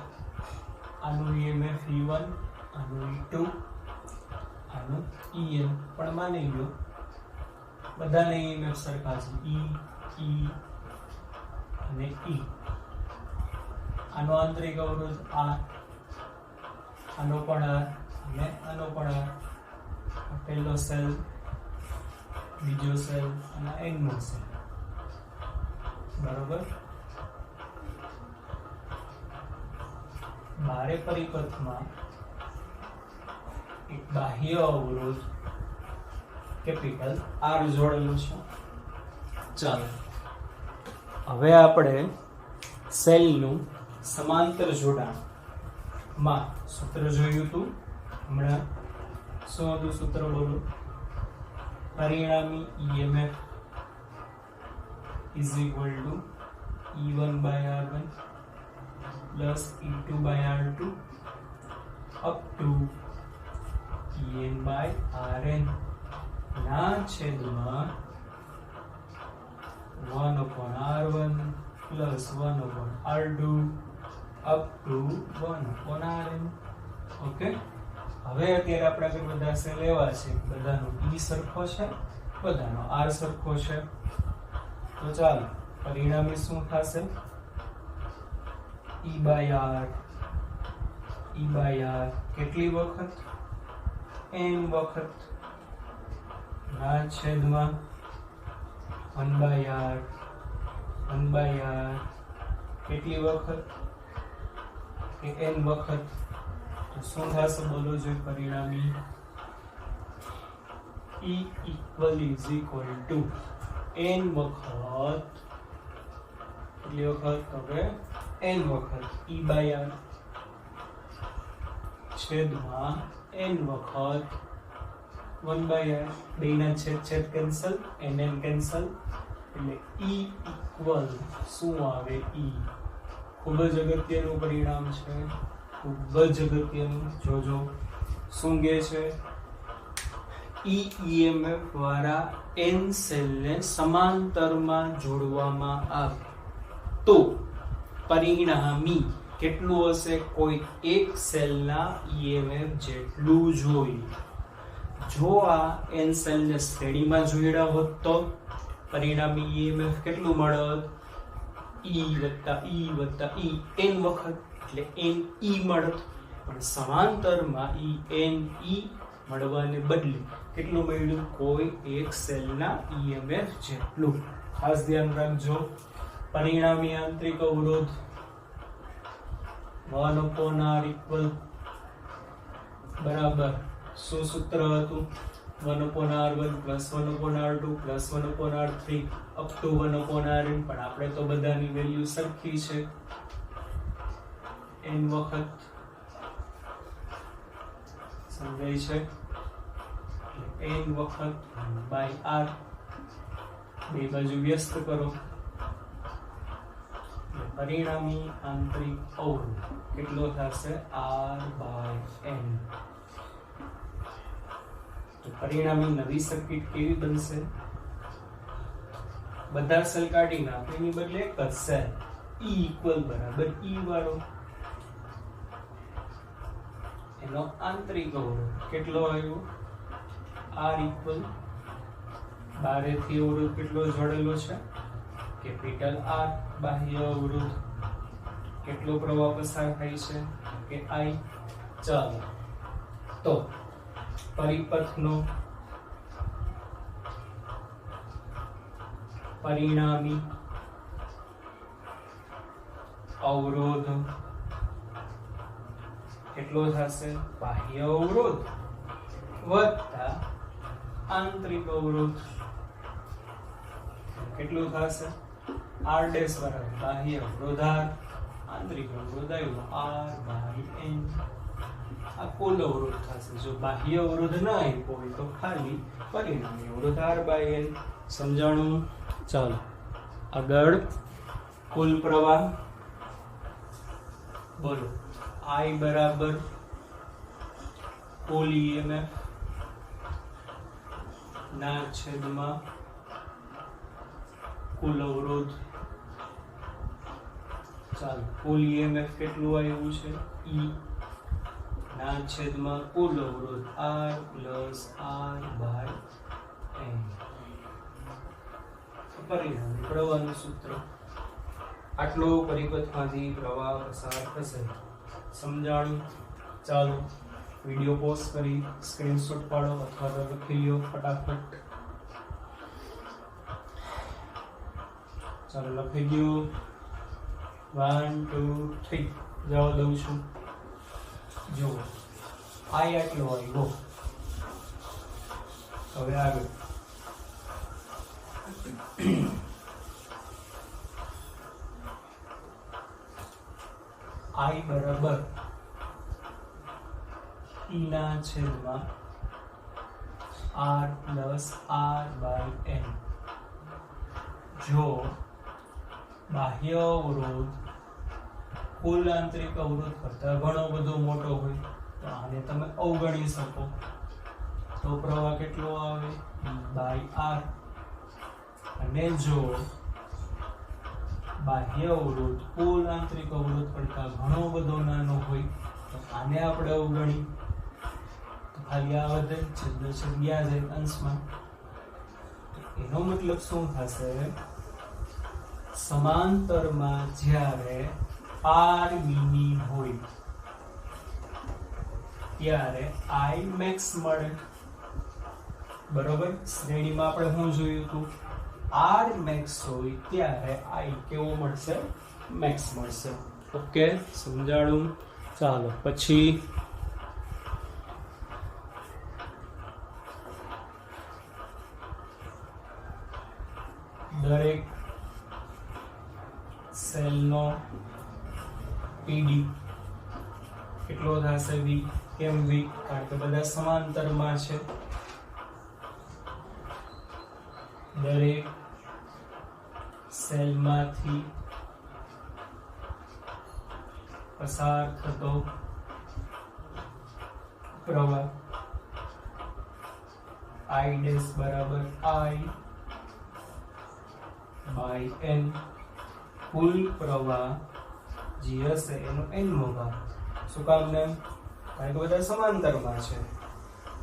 આનું EMF E1, આનું E2, આનું EN. પણ માની લો બધાને EMF સરખા છે, E અને E. આનો આંતરિક અવરોધ R, આનો પણ R અને આનો પણ R. પહેલો સેલ, બીજો સેલ અને એનનો સેલ, બરોબર. બારે પરિપથમાં એક બાહ્ય અવરોધ કેપિટલ R જોડેલો છે. ચાલો હવે આપણે સેલનું સમાંતર જોડાણ માં સૂત્ર જોયું હતું. હમણાં શું હતું સૂત્ર? બોલો. પરિણામી EMF is equal to E1 by R1 plus E2 by R2 up to EN by RN ના છેદમાં 1 upon R1 plus 1 upon R2 up to 1 upon RN. Okay. હવે અત્યારે આપણે આગળ બધા સેલ એવા છે, બધાનો E સરખો છે, બધાનો R સરખો છે. તો ચાલો પરિણામી શું થશે? E by R કેટલી વખત? n વખત ના છેદમાં 1 by R કેટલી વખત? કે n વખત. તો શું થશે? બોલો જોઈએ પરિણામી E is equal to n વખત, કેટલી વખત? હવે n વખત E by R છેદમાં n વખત 1 by R. બેના છેદ કેન્સલ, n કેન્સલ, એટલે E ઇક્વલ શું આવે? E. ખૂબ જ અગત્યનું પરિણામ છે, ખૂબ જ અગત્યનું. જોજો શું કહે છે? EMF વાળા n સેલને સમાંતરમાં જોડવામાં આવે તો પરિણામી કેટલું હશે? કોઈ એક સેલના EMF જેટલું જોઈએ. જો આ n સેલને શ્રેણીમાં જોડ્યા હોત તો પરિણામી EMF કેટલું મળત? E વત્તા E વત્તા E n વખત, એટલે NE મળત. પણ સમાંતરમાં NE મળવાને બદલે કેટલું મળ્યું? કોઈ એક સેલના EMF જેટલું. ખાસ ધ્યાન રાખજો. પરિણામી આંતરિક અવરોધ 1 upon R equal બરાબર શું સૂત્ર હતું? 1 upon R1 plus 1 upon R2 plus 1 upon R3 up to 1 upon Rn. પણ આપણે તો બધાની વેલ્યુ સરખી છે, n વખત. સમજાય છે? n વખત 1 by R. બે બાજુ વ્યસ્ત કરો. પરિણામી આંતરિક અવરોધ કેટલો થશે? R by n. તો પરિણામી નવી સર્કિટ કેવી બનશે? બધા સેલ કાઢી નાખો, એની બદલે એક જ સેલ E ઇક્વલ બરાબર E વાળો. એનો આંતરિક અવરોધ કેટલો આવ્યો? R ઇક્વલ બારેથી અવરોધ કેટલો જોડેલો છે? Capital R. બાહ્ય અવરોધ કેટલો પ્રવાહ પસાર થાય છે? કે I. ચાલો તો પરિપથનો પરિણામી અવરોધ કેટલો થશે? બાહ્ય અવરોધ વત્તા આંતરિક અવરોધ કેટલું થશે? R ડેશ બરાબર બાહ્ય અવરોધ R, આંતરિક અવરોધ આવ્યો R by n. આ કુલ અવરોધ થશે. જો બાહ્ય અવરોધ ન આપ્યો હોય તો ખાલી પરિણામી અવરોધ R by n. સમજાણું? ચાલો આગળ. કુલ પ્રવાહ બોલો I બરાબર કુલ EMF ના છેદમાં કુલ અવરોધ. ચાલો કુલ EMF કેટલું આવ્યું છે E ના છેદમાં કુલ અવરોધ R plus R by N. પરિણામી પ્રવાહનું સૂત્ર. આટલો પરિપથમાંથી પ્રવાહ પસાર થશે. સમજાણું? ચાલો વિડિયો પોઝ કરી સ્ક્રીનશોટ પાડો અથવા તો લખી લ્યો ફટાફટ. ચાલો લખી દો 1 2 3 જવા દઉં છું. જો I આટલો આવ્યો. હવે આગળ I બરાબર E ના છેદમાં R plus R by N. જો બાહ્ય અવરોધ કુલ આંતરિક અવરોધ કરતા ઘણો બધો મોટો હોય તો આને તમે અવગણી શકો. તો પ્રવાહ કેટલો આવે E બાય R. અને જો બાહ્ય અવરોધ કુલ આંતરિક અવરોધ કરતા ઘણો બધો નાનો હોય તો આને આપણે અવગણી. તો ખાલી આ વધે છેદ ગયા જાય અંશમાં. એનો મતલબ શું થશે? સમાંતરમાં જ્યારે RBની હોય ત્યારે I max મળે. બરોબર? શ્રેણીમાં આપણે શું જોયું હતું? R max હોય ત્યારે I કેવો મળશે? max મળશે. ઓકે, સમજાણું? ચાલો પછી દરેક સેલનો PD કેટલો થશે? V. કેમ V? કારણ કે બધા સમાંતરમાં છે. દરેક સેલમાંથી પસાર થતો પ્રવાહ I ડેશ બરાબર I બાય N. કુલ પ્રવાહ જે હશે એનો n મો ભાગ. શું કામ ને? કારણ કે બધા સમાંતરમાં છે.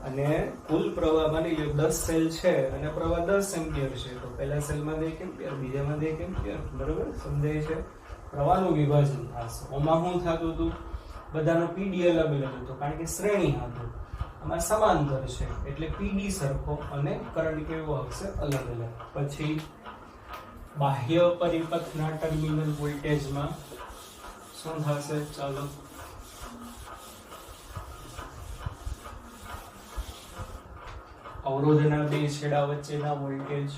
અને કુલ પ્રવાહ માની લો 10 સેલ છે અને પ્રવાહ 10 એમ્પિયર છે તો પહેલા સેલમાં 1 એમ્પિયર, બીજામાં 1 એમ્પિયર. બરોબર? સમજાય છે? પ્રવાહનું વિભાજન થશે. આમાં શું થતું હતું? બધાનો PD અલગ અલગ હતો કારણ કે શ્રેણી હતું. આમાં સમાંતર છે એટલે PD સરખો અને કરંટ કેવો આવશે? અલગ અલગ. પછી બાહ્ય પરિપથના ટર્મિનલ વોલ્ટેજમાં શું થશે? ચાલો અવરોધના બે છેડા વચ્ચેના વોલ્ટેજ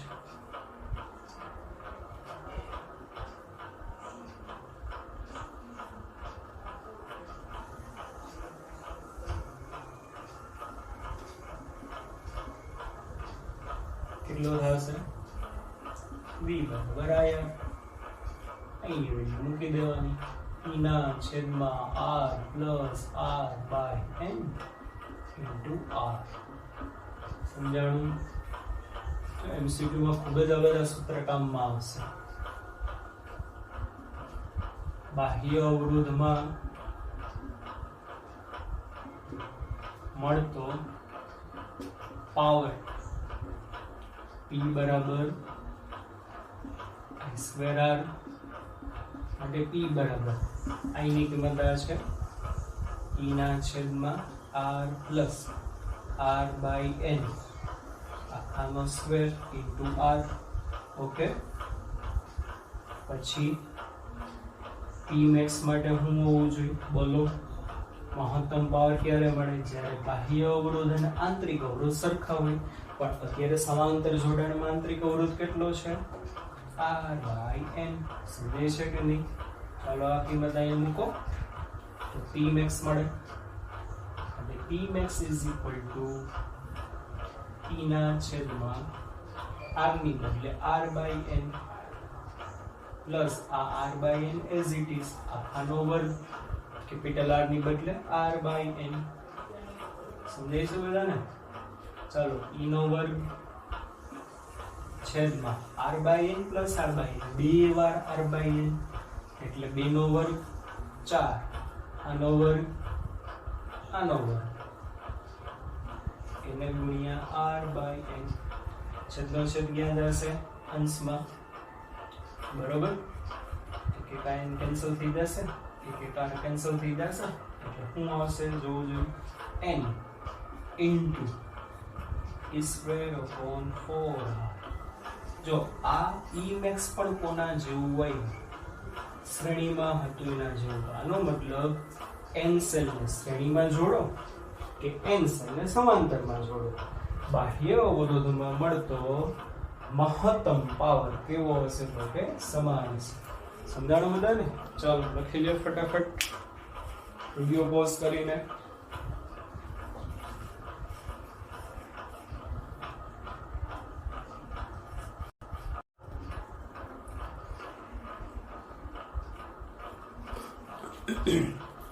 કેટલો થશે? V બરાબર આયા. અહીં વેલ્યુ મૂકી દેવાની. E ના છેદમાં R plus R by N into R. સમજાણું? MCQ માં ખૂબ જ બધા સૂત્ર કામમાં આવશે. બાહ્ય અવરોધમાં મળતો પાવર P બરાબર I સ્ક્વેર R. માટે P બરાબર I ની કિંમત આ છે E ના છેદમાં R plus R by N આનો સ્ક્વેર ઇન્ટુ R. ઓકે, પછી P max માટે શું હોવું જોઈએ? બોલો. મહત્તમ પાવર ક્યારે મળે? જ્યારે બાહ્ય અવરોધ અને આંતરિક અવરોધ સરખા હોય. પણ અત્યારે સમાંતર જોડાણમાં આંતરિક અવરોધ કેટલો છે? R by N. સમજાય છે કે નહીં? ચાલો આ કિંમત અહીંયા મૂકો તો P max મળે. અને P max is equal to E ના છેદમાં R ની બદલે R બાય N પ્લસ આ R by N as it is આખાનો વર્ગ કેપિટલ આર ની બદલે આર બાય એન. સમજાય છે બધાને? ચાલો ઈ નો વર્ગ છેદમાં R by N plus R by N, 2 વાર આર બાય એન એટલે 2 નો વર્ગ 4, આનો વર્ગ આનો વર્ગ એને ગુણ્યા આર બાય એન. છેદનો છેદ ક્યાં જશે? અંશમાં. બરોબર? એક એક આયન કેન્સલ થઈ જશે, એક એક આર કેન્સલ થઈ જશે એટલે શું આવશે જોવું જોઈએ? n into e square upon 4. જો આ e મેક્સ પણ કોના જેવું હોય? શ્રેણીમાં હતું એના જેવું. આનો મતલબ n સેલ ને શ્રેણીમાં જોડો કે n સેલ ને સમાંતરમાં જોડો, બાહ્ય અવરોધમાં મળતો મહત્તમ પાવર કેવો હશે? તો કે સમાન હશે. સમજાણું બધાને? ચાલો લખી લો ફટાફટ વિડિયો પોઝ કરીને.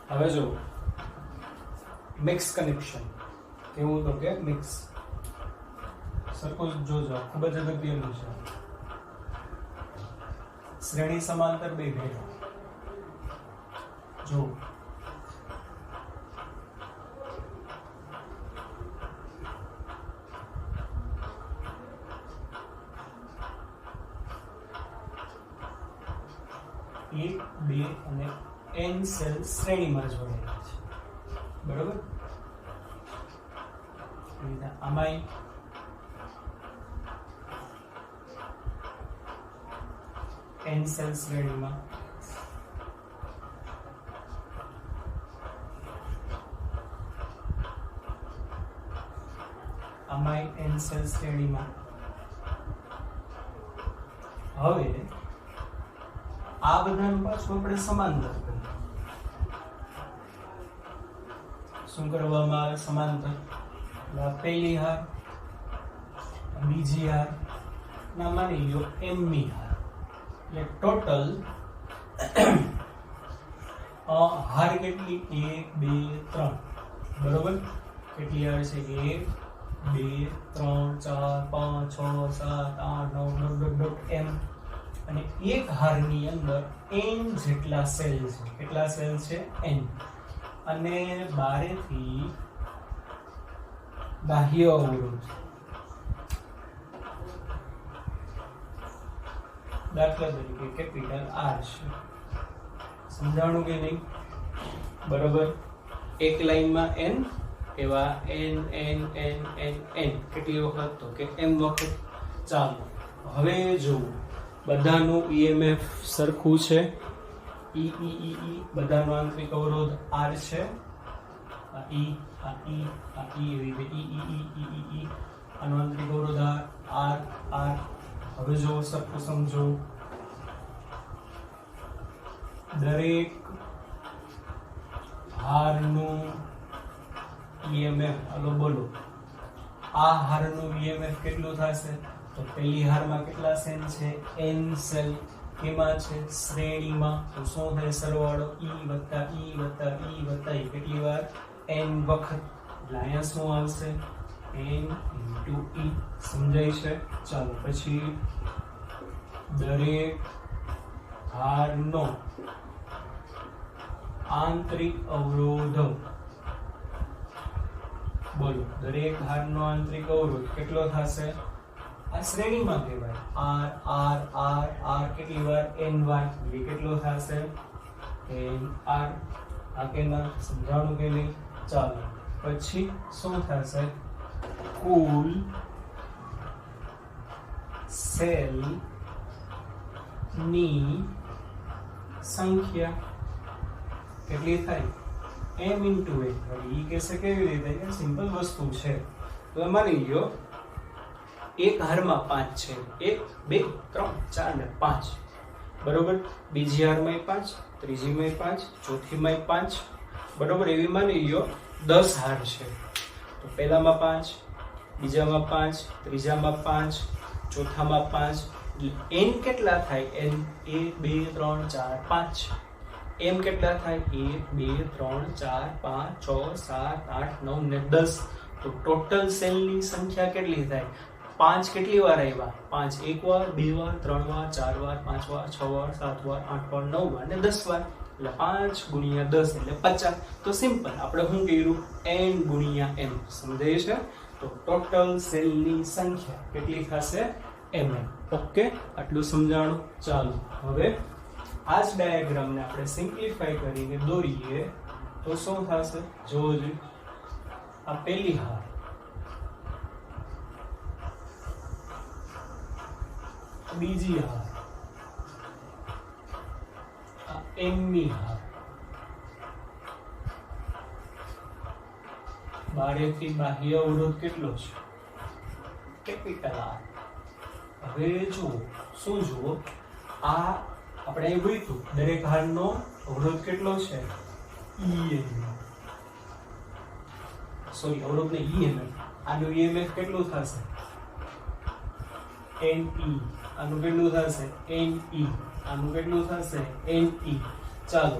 હવે જો મિક્સ કનેક્શન કેવું? તો કે મિક્સ સરખું જોજો, ખૂબ જ અગત્યનું છે. શ્રેણી સમાંતર બે ભેગા જો એક બે અને n સેલ શ્રેણીમાં જોડાયેલા છે. બરોબર? આમાં n સેલ શ્રેણીમાં n સેલ શ્રેણીમાં. હવે આ બધાનું પાછું આપણે સમાંતર કરીએ. શું કરવામાં આવે? સમાંતર. પહેલી હાર, બીજી હાર ના માની લો m મી હાર, એટલે ટોટલ હાર કેટલી? 1 2 3. બરોબર? કેટલી હાર છે? 1 2 3 4 5 6 7 8 9 m. અને એક હારની અંદર n જેટલા સેલ છે. કેટલા સેલ છે? n. અને બારેથી બાહ્ય અવરોધ, દાખલા તરીકે કેપિટલ આર છે. સમજાણું કે નહીં? બરોબર? એક લાઈનમાં n એવા n n n n n કેટલી વખત? તો કે m વખત. ચાલો હવે જો બધાનું EMF સરખું છે, e e e e બધાનો આંતરિક અવરોધ r છે. આ e આ e આ e એવી રીતે e e e e e આનો આંતરિક અવરોધ r r. હવે જો સરખું સમજો, દરેક હારનું EMF હાલો બોલો, આ હારનું EMF કેટલું થશે? તો પહેલી હારમાં કેટલા સેલ છે? n cell. કેમાં છે? શ્રેણીમાં. તો શું થાય? સરવાળો e વત્તા e વત્તા e વત્તા e. કેટલી વાર? n વખત. એટલે અહીંયા શું આવશે? n into e. સમજાય છે? ચાલો પછી દરેક હારનો આંતરિક અવરોધ બોલો. દરેક હારનો આંતરિક અવરોધ કેટલો થશે? આ શ્રેણીમાં કહેવાય r r r r. કેટલી વાર? n વાર. એ કેટલો થશે? n r. આ કે ના? સમજાણું કે નહીં? ચાલો પછી શું થશે? કુલ સેલ ની સંખ્યા કેટલી થાય? m into a. હવે એ કહેશે કેવી રીતે? સિમ્પલ વસ્તુ છે. તો માની લો એક હારમાં 5 છે, 1 2 3 4 ને 5. બરોબર? બીજી હારમાં 5, ત્રીજીમાં 5, ચોથીમાં 5. બરોબર? એવી માની લો 10 હાર છે. તો પહેલામાં 5, બીજામાં 5, ત્રીજામાં 5, ચોથામાં 5. n કેટલા થાય? n 1 2 3 4 5. એમ કેટલા થાય? 1 2 3 4 5 6 7 8 9 ને 10. તો ટોટલ સેલની સંખ્યા કેટલી થાય? 5 કેટલી વાર આવ્યા? 5 એક વાર, 2 વાર, 3 વાર, 4 વાર, 5 વાર, 6 વાર, 7 વાર, 8 વાર, 9 વાર ને 10 વાર. એટલે 5 ગુણ્યા 10 એટલે 50. તો સિમ્પલ આપણે શું કર્યું? n ગુણ્યા m. સમજાય છે? તો ટોટલ સેલની સંખ્યા કેટલી થશે? mn. ઓકે, આટલું સમજાણું. ચાલો હવે આ જ ડાયાગ્રામને આપણે સિમ્પ્લિફાઈ કરીને દોરીએ તો શું થશે? જોવો જોઈએ. આ પહેલી હાર, બીજી હાર, આ એમની હાર, બારેથી બાહ્ય અવરોધ કેટલો છે? Capital R. હવે જુઓ, શું જુઓ? આ આપણે અહીં જોઈતું દરેક હારનો અવરોધ કેટલો છે? અવરોધ ને EMF. આનું EMF કેટલું થશે? NE. આનું કેટલું થશે? NE. આનું કેટલું થશે? NE. ચાલો,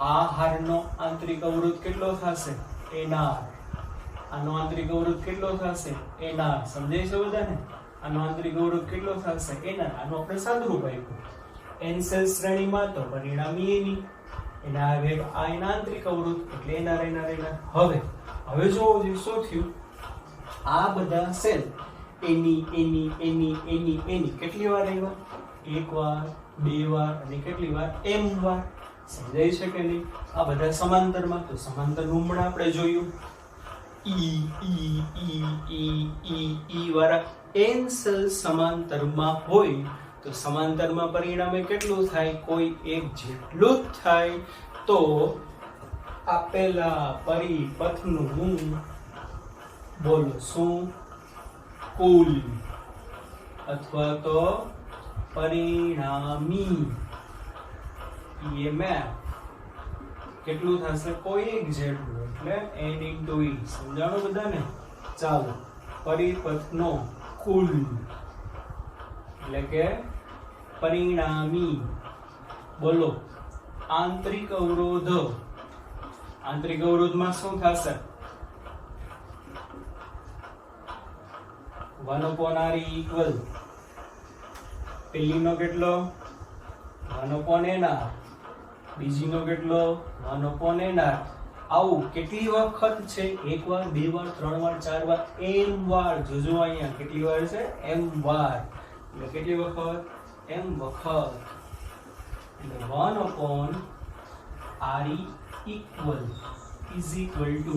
આ હારનો આંતરિક અવરોધ કેટલો થશે? NR. આનો આંતરિક અવરોધ કેટલો થશે? NR. સમજાય છે બધાને? આનો આંતરિક અવરોધ કેટલો થશે? NR. આનું આપણે સાદુરૂપ આપ્યું. n સેલ શ્રેણીમાં તો પરિણામી એની, એના આંતરિક અવરોધ એટલે NR. હવે જોવો જોઈએ શું થયું? આ બધા સેલ એની કેટલી વાર આવ્યા? એક વાર, બે વાર અને કેટલી વાર? m વાર. સમજાય છે કે નહીં? આ બધા સમાંતરમાં. તો સમાંતર હમણાં આપણે જોયું. ઈ વાળા n સેલ સમાંતરમાં હોય તો સમાંતરમાં પરિણામે કેટલું થાય? કોઈ એક જેટલું જ થાય. તો આપેલા પરિપથનું બોલો શું? કુલ અથવા તો પરિણામી EMF કેટલું થશે? કોઈ એક જેટલું, એટલે n × E. સમજાણું બધાને? ચાલો, પરિપથનો કુલ એટલે કે પરિણામી બોલો આંતરિક અવરોધ. આંતરિક અવરોધમાં શું થશે? 1/Re ઇક્વલ પહેલીનો કેટલો? 1/NR. બીજીનો કેટલો? 1/NR. આવું કેટલી વખત છે? એક વાર, બે વાર, ત્રણ વાર, ચાર વાર, m વાર. જોજો અહીંયા કેટલી વાર છે? m વાર. એટલે કેટલી વખત? m વખત. એટલે 1/Re equal is equal two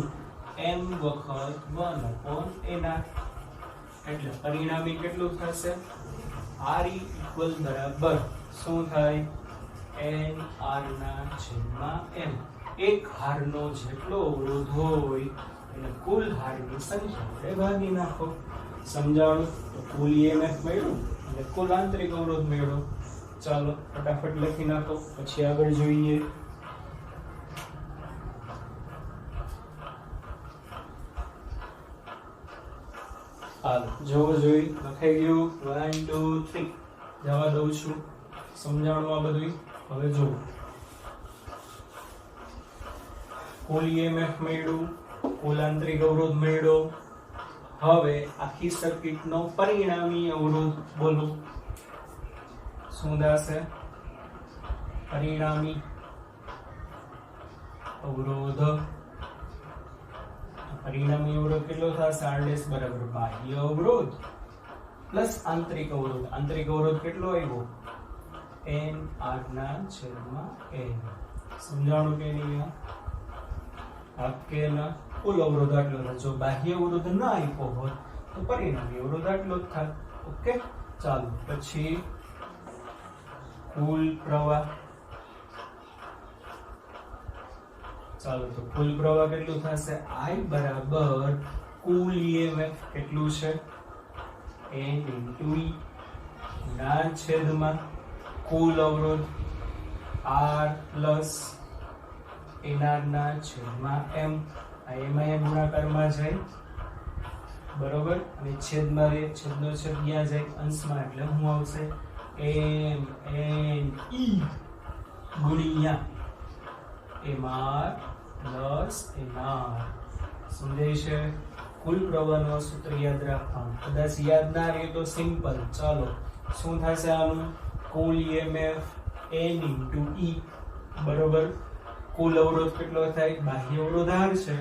m વખત 1/NR. એટલે પરિણામી કેટલું થશે? Re ઇક્વલ બરાબર શું થાય? NR/m. એક હારનો જેટલો અવરોધ હોય એટલે કુલ હારની સંખ્યા વડે ભાગી નાખો. સમજાણું? તો કુલ EMF મળ્યું એટલે કુલ આંતરિક અવરોધ મળ્યો. ચાલો ફટાફટ લખી નાખો, પછી આગળ જોઈએ. હાલો જોવો જોઈ. લખાઈ ગયું? 1 2 3. જવા દઉં છું. સમજાણું આ બધું? હવે જુઓ, કુલ EMF મળ્યું, કુલ આંતરિક અવરોધ મળ્યો. હવે આખી સર્કિટનો પરિણામી અવરોધ બોલો શું થશે? પરિણામી અવરોધ. પરિણામી અવરોધ કેટલો થશે? R' બરાબર બાહ્ય અવરોધ પ્લસ આંતરિક અવરોધ. આંતરિક અવરોધ કેટલો આવ્યો? NR/n. સમજાણું કે નહીં? આપકેલા કુલ અવરોધ આટલો થાય. જો બાહ્ય અવરોધ ના આપ્યો હોત તો પરિણામી અવરોધ આટલો જ થાય. ઓકે, ચાલો પછી કુલ પ્રવાહ. ચાલો તો કુલ પ્રવાહ કેટલું થશે? I બરાબર કુલ EMF કેટલું છે? n × E ના છેદમાં કુલ અવરોધ R પ્લસ NR/m. આ એમાં ગુણાકારમાં જાય બરોબર, અને છેદમાં રે, છેદનો છેદ ક્યાં જાય? અંશમાં. એટલે શું આવશે? m n e ગુણ્યા MR પ્લસ NR. સમજાય છે? કુલ પ્રવાહનું સૂત્ર યાદ રાખવાનું. કદાચ યાદ ના રહે તો સિમ્પલ. ચાલો શું થશે આનું? કુલ EMF N into E બરોબર. કુલ અવરોધ કેટલો થાય? બાહ્ય અવરોધ R છે,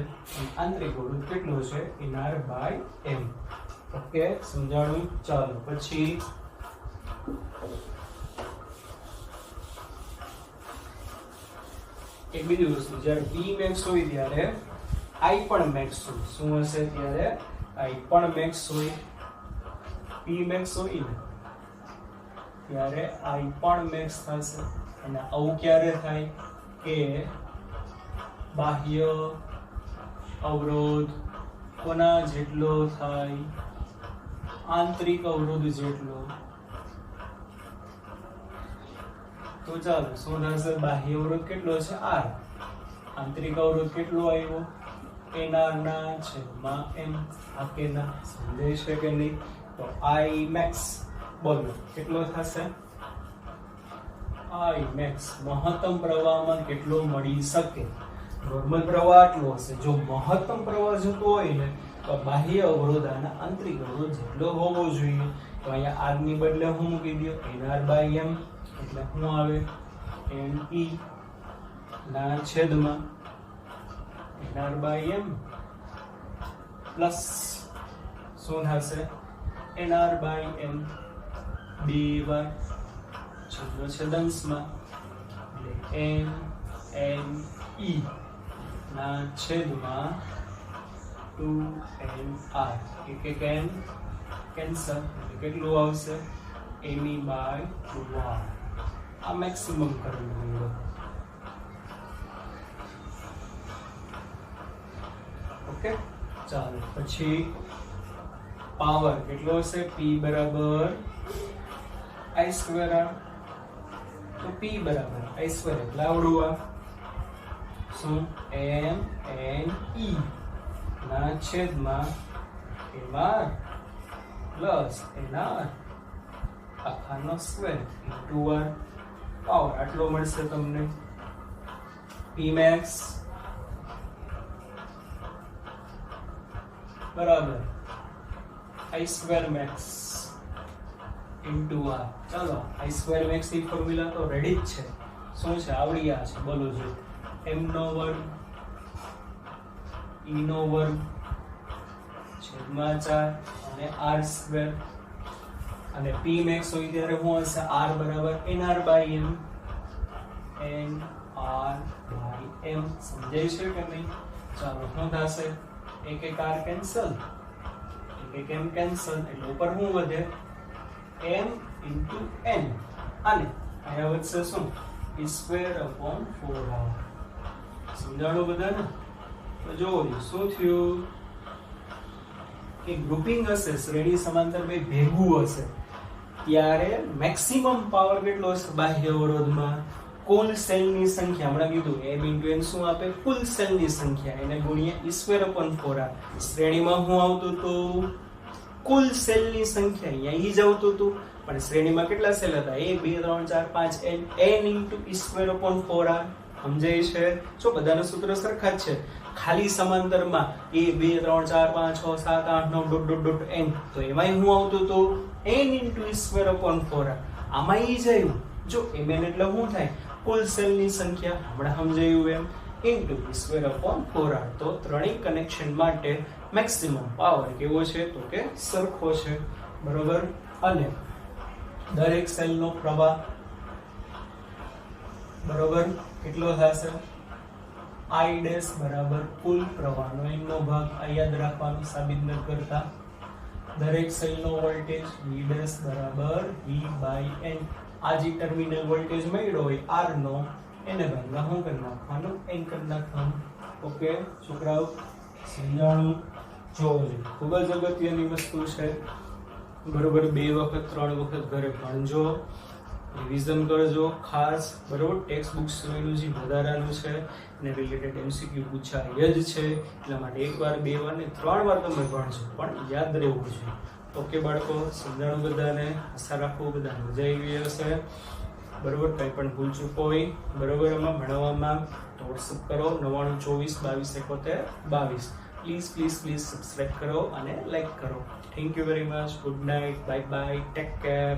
આંતરિક અવરોધ કેટલો છે? NR by M. ઓકે, સમજાણું? ચાલો પછી એક બીજી વસ્તુ, જ્યારે P max હોય ત્યારે I પણ max હોય. શું હશે ત્યારે? I પણ max હોય. P max હોય ને ત્યારે I પણ max થશે. અને આવું ક્યારે થાય કે બાહ્ય અવરોધ કોના જેટલો થાય? આંતરિક અવરોધ જેટલો. તો ચાલો શું થશે? બાહ્ય અવરોધ કેટલો છે? R. આંતરિક અવરોધ કેટલો આવ્યો? NR ના છેદમાં M. આ કે ના? સમજાય છે કે નહીં? તો I max બોલો કેટલો થશે? I max મહત્તમ પ્રવાહમાં કેટલો મળી શકે? નોર્મલ પ્રવાહ આટલો હશે. જો મહત્તમ પ્રવાહ જતો હોય ને તો બાહ્ય અવરોધ અને આંતરિક અવરોધ જેટલો હોવો જોઈએ. તો અહીંયા R ની બદલે હું મૂકી દો NR by M. એટલે શું આવે? NE ના છેદમાં NR by M પ્લસ શું થશે? NR by M 2 વાર છેદનો છેદાંશમાં એટલે NE ના છેદમાં 2NR. એક N કેન્સલ એટલે કેટલું આવશે? ME by 2R. આ મેક્સિમમ કરંટ મળ્યો. ઓકે, ચાલો પછી પાવર કેટલો હશે? P બરાબર I સ્ક્વેર R. તો P બરાબર I સ્ક્વેર એટલે આવડું આ શું? MNE ના છેદમાં MR પ્લસ NR આખાનો સ્ક્વેર ઇન્ટુ R. પાવર આટલો મળશે તમને. P max બરાબર I square max into R. ચાલો I સ્ક્વેર મેક્સ ની ફોર્મ્યુલા તો રેડી જ છે. શું છે? આવડી આ છે. બોલો જો M નો વર્ગ E નો વર્ગ છેદમાં 4 અને R સ્ક્વેર. અને P max હોય ત્યારે શું હશે? R બરાબર NR by M. NR by M. સમજાય છે કે નહીં? ચાલો શું થશે? એક R કેન્સલ, એક M કેન્સલ એટલે ઉપર શું વધે? M into N. અને અહીંયા વધશે શું? E square upon 4R. સમજાણું બધાને? તો જોવો શું થયું કે ગ્રુપિંગ હશે, શ્રેણી સમાંતર બે ભેગું હશે ત્યારે મેક્સિમમ પાવર કેટલો હશે? બાહ્ય અવરોધમાં કુલ સેલની સંખ્યા, હમણાં કીધું M into N શું આપે? કુલ સેલની સંખ્યા, એને ગુણ્યા E સ્ક્વેર અપોન 4R. શ્રેણીમાં શું આવતું હતું? કુલ સેલની સંખ્યા. અહીંયા E જ આવતું હતું પણ શ્રેણીમાં કેટલા સેલ હતા? 1 2 3 4 5 N into E square upon 4R. સમજાય છે? જો બધાના સૂત્ર સરખા જ છે, ખાલી સમાંતરમાં 1 2 3 4 5 6 7 8 9 ડોટ ડોટ ડોટ N. તો એમાં શું આવતું હતું? N into E square upon 4R. આમાં E જ આવ્યું. જો Mn એટલે શું થાય? કુલ સેલની સંખ્યા. હમણાં સમજાયું એમ. into E square upon 4R. તો ત્રણેય કનેક્શન માટે મેક્સિમમ પાવર કેવો છે? તો કે સરખો છે. બરોબર. અને દરેક સેલનો પ્રવાહ બરોબર કેટલો થશે? I ડેશ બરાબર કુલ પ્રવાહનો n નો ભાગ. આ યાદ રાખવાનું, સાબિત ન કરતા. દરેક સેલનો વોલ્ટેજ V ડેશ બરાબર V by N. આ જે ટર્મિનલ વોલ્ટેજ મળ્યો હોય R નો, એને ભાગમાં શું કરી નાખવાનું? N કરી નાખવાનું. ઓકે છોકરાઓ, સમજાણું? જોજો, ખૂબ જ અગત્યની વસ્તુ છે. બરોબર, 2 વખત 3 વખત ઘરે ભણજો, રિવિઝન કરજો ખાસ. બરોબર, ટેક્સ્ટ બુક સિવાયનું જે વધારાનું છે એને રિલેટેડ MCQ પૂછાય જ છે, એટલા માટે 1 વાર 2 વાર ને 3 વાર તમે ભણજો, પણ યાદ રહેવું જોઈએ. ઓકે બાળકો, સમજાણું બધાને? આશા રાખું બધાને મજા આવી હશે. બરોબર, કંઈ પણ ભૂલ ચૂકો હોય બરોબર એમાં ભણવામાં તો વોટ્સઅપ કરો 9924217122. પ્લીઝ પ્લીઝ પ્લીઝ સબસ્ક્રાઈબ કરો અને લાઈક કરો. Thank you very much. Good night. Bye bye. Take care.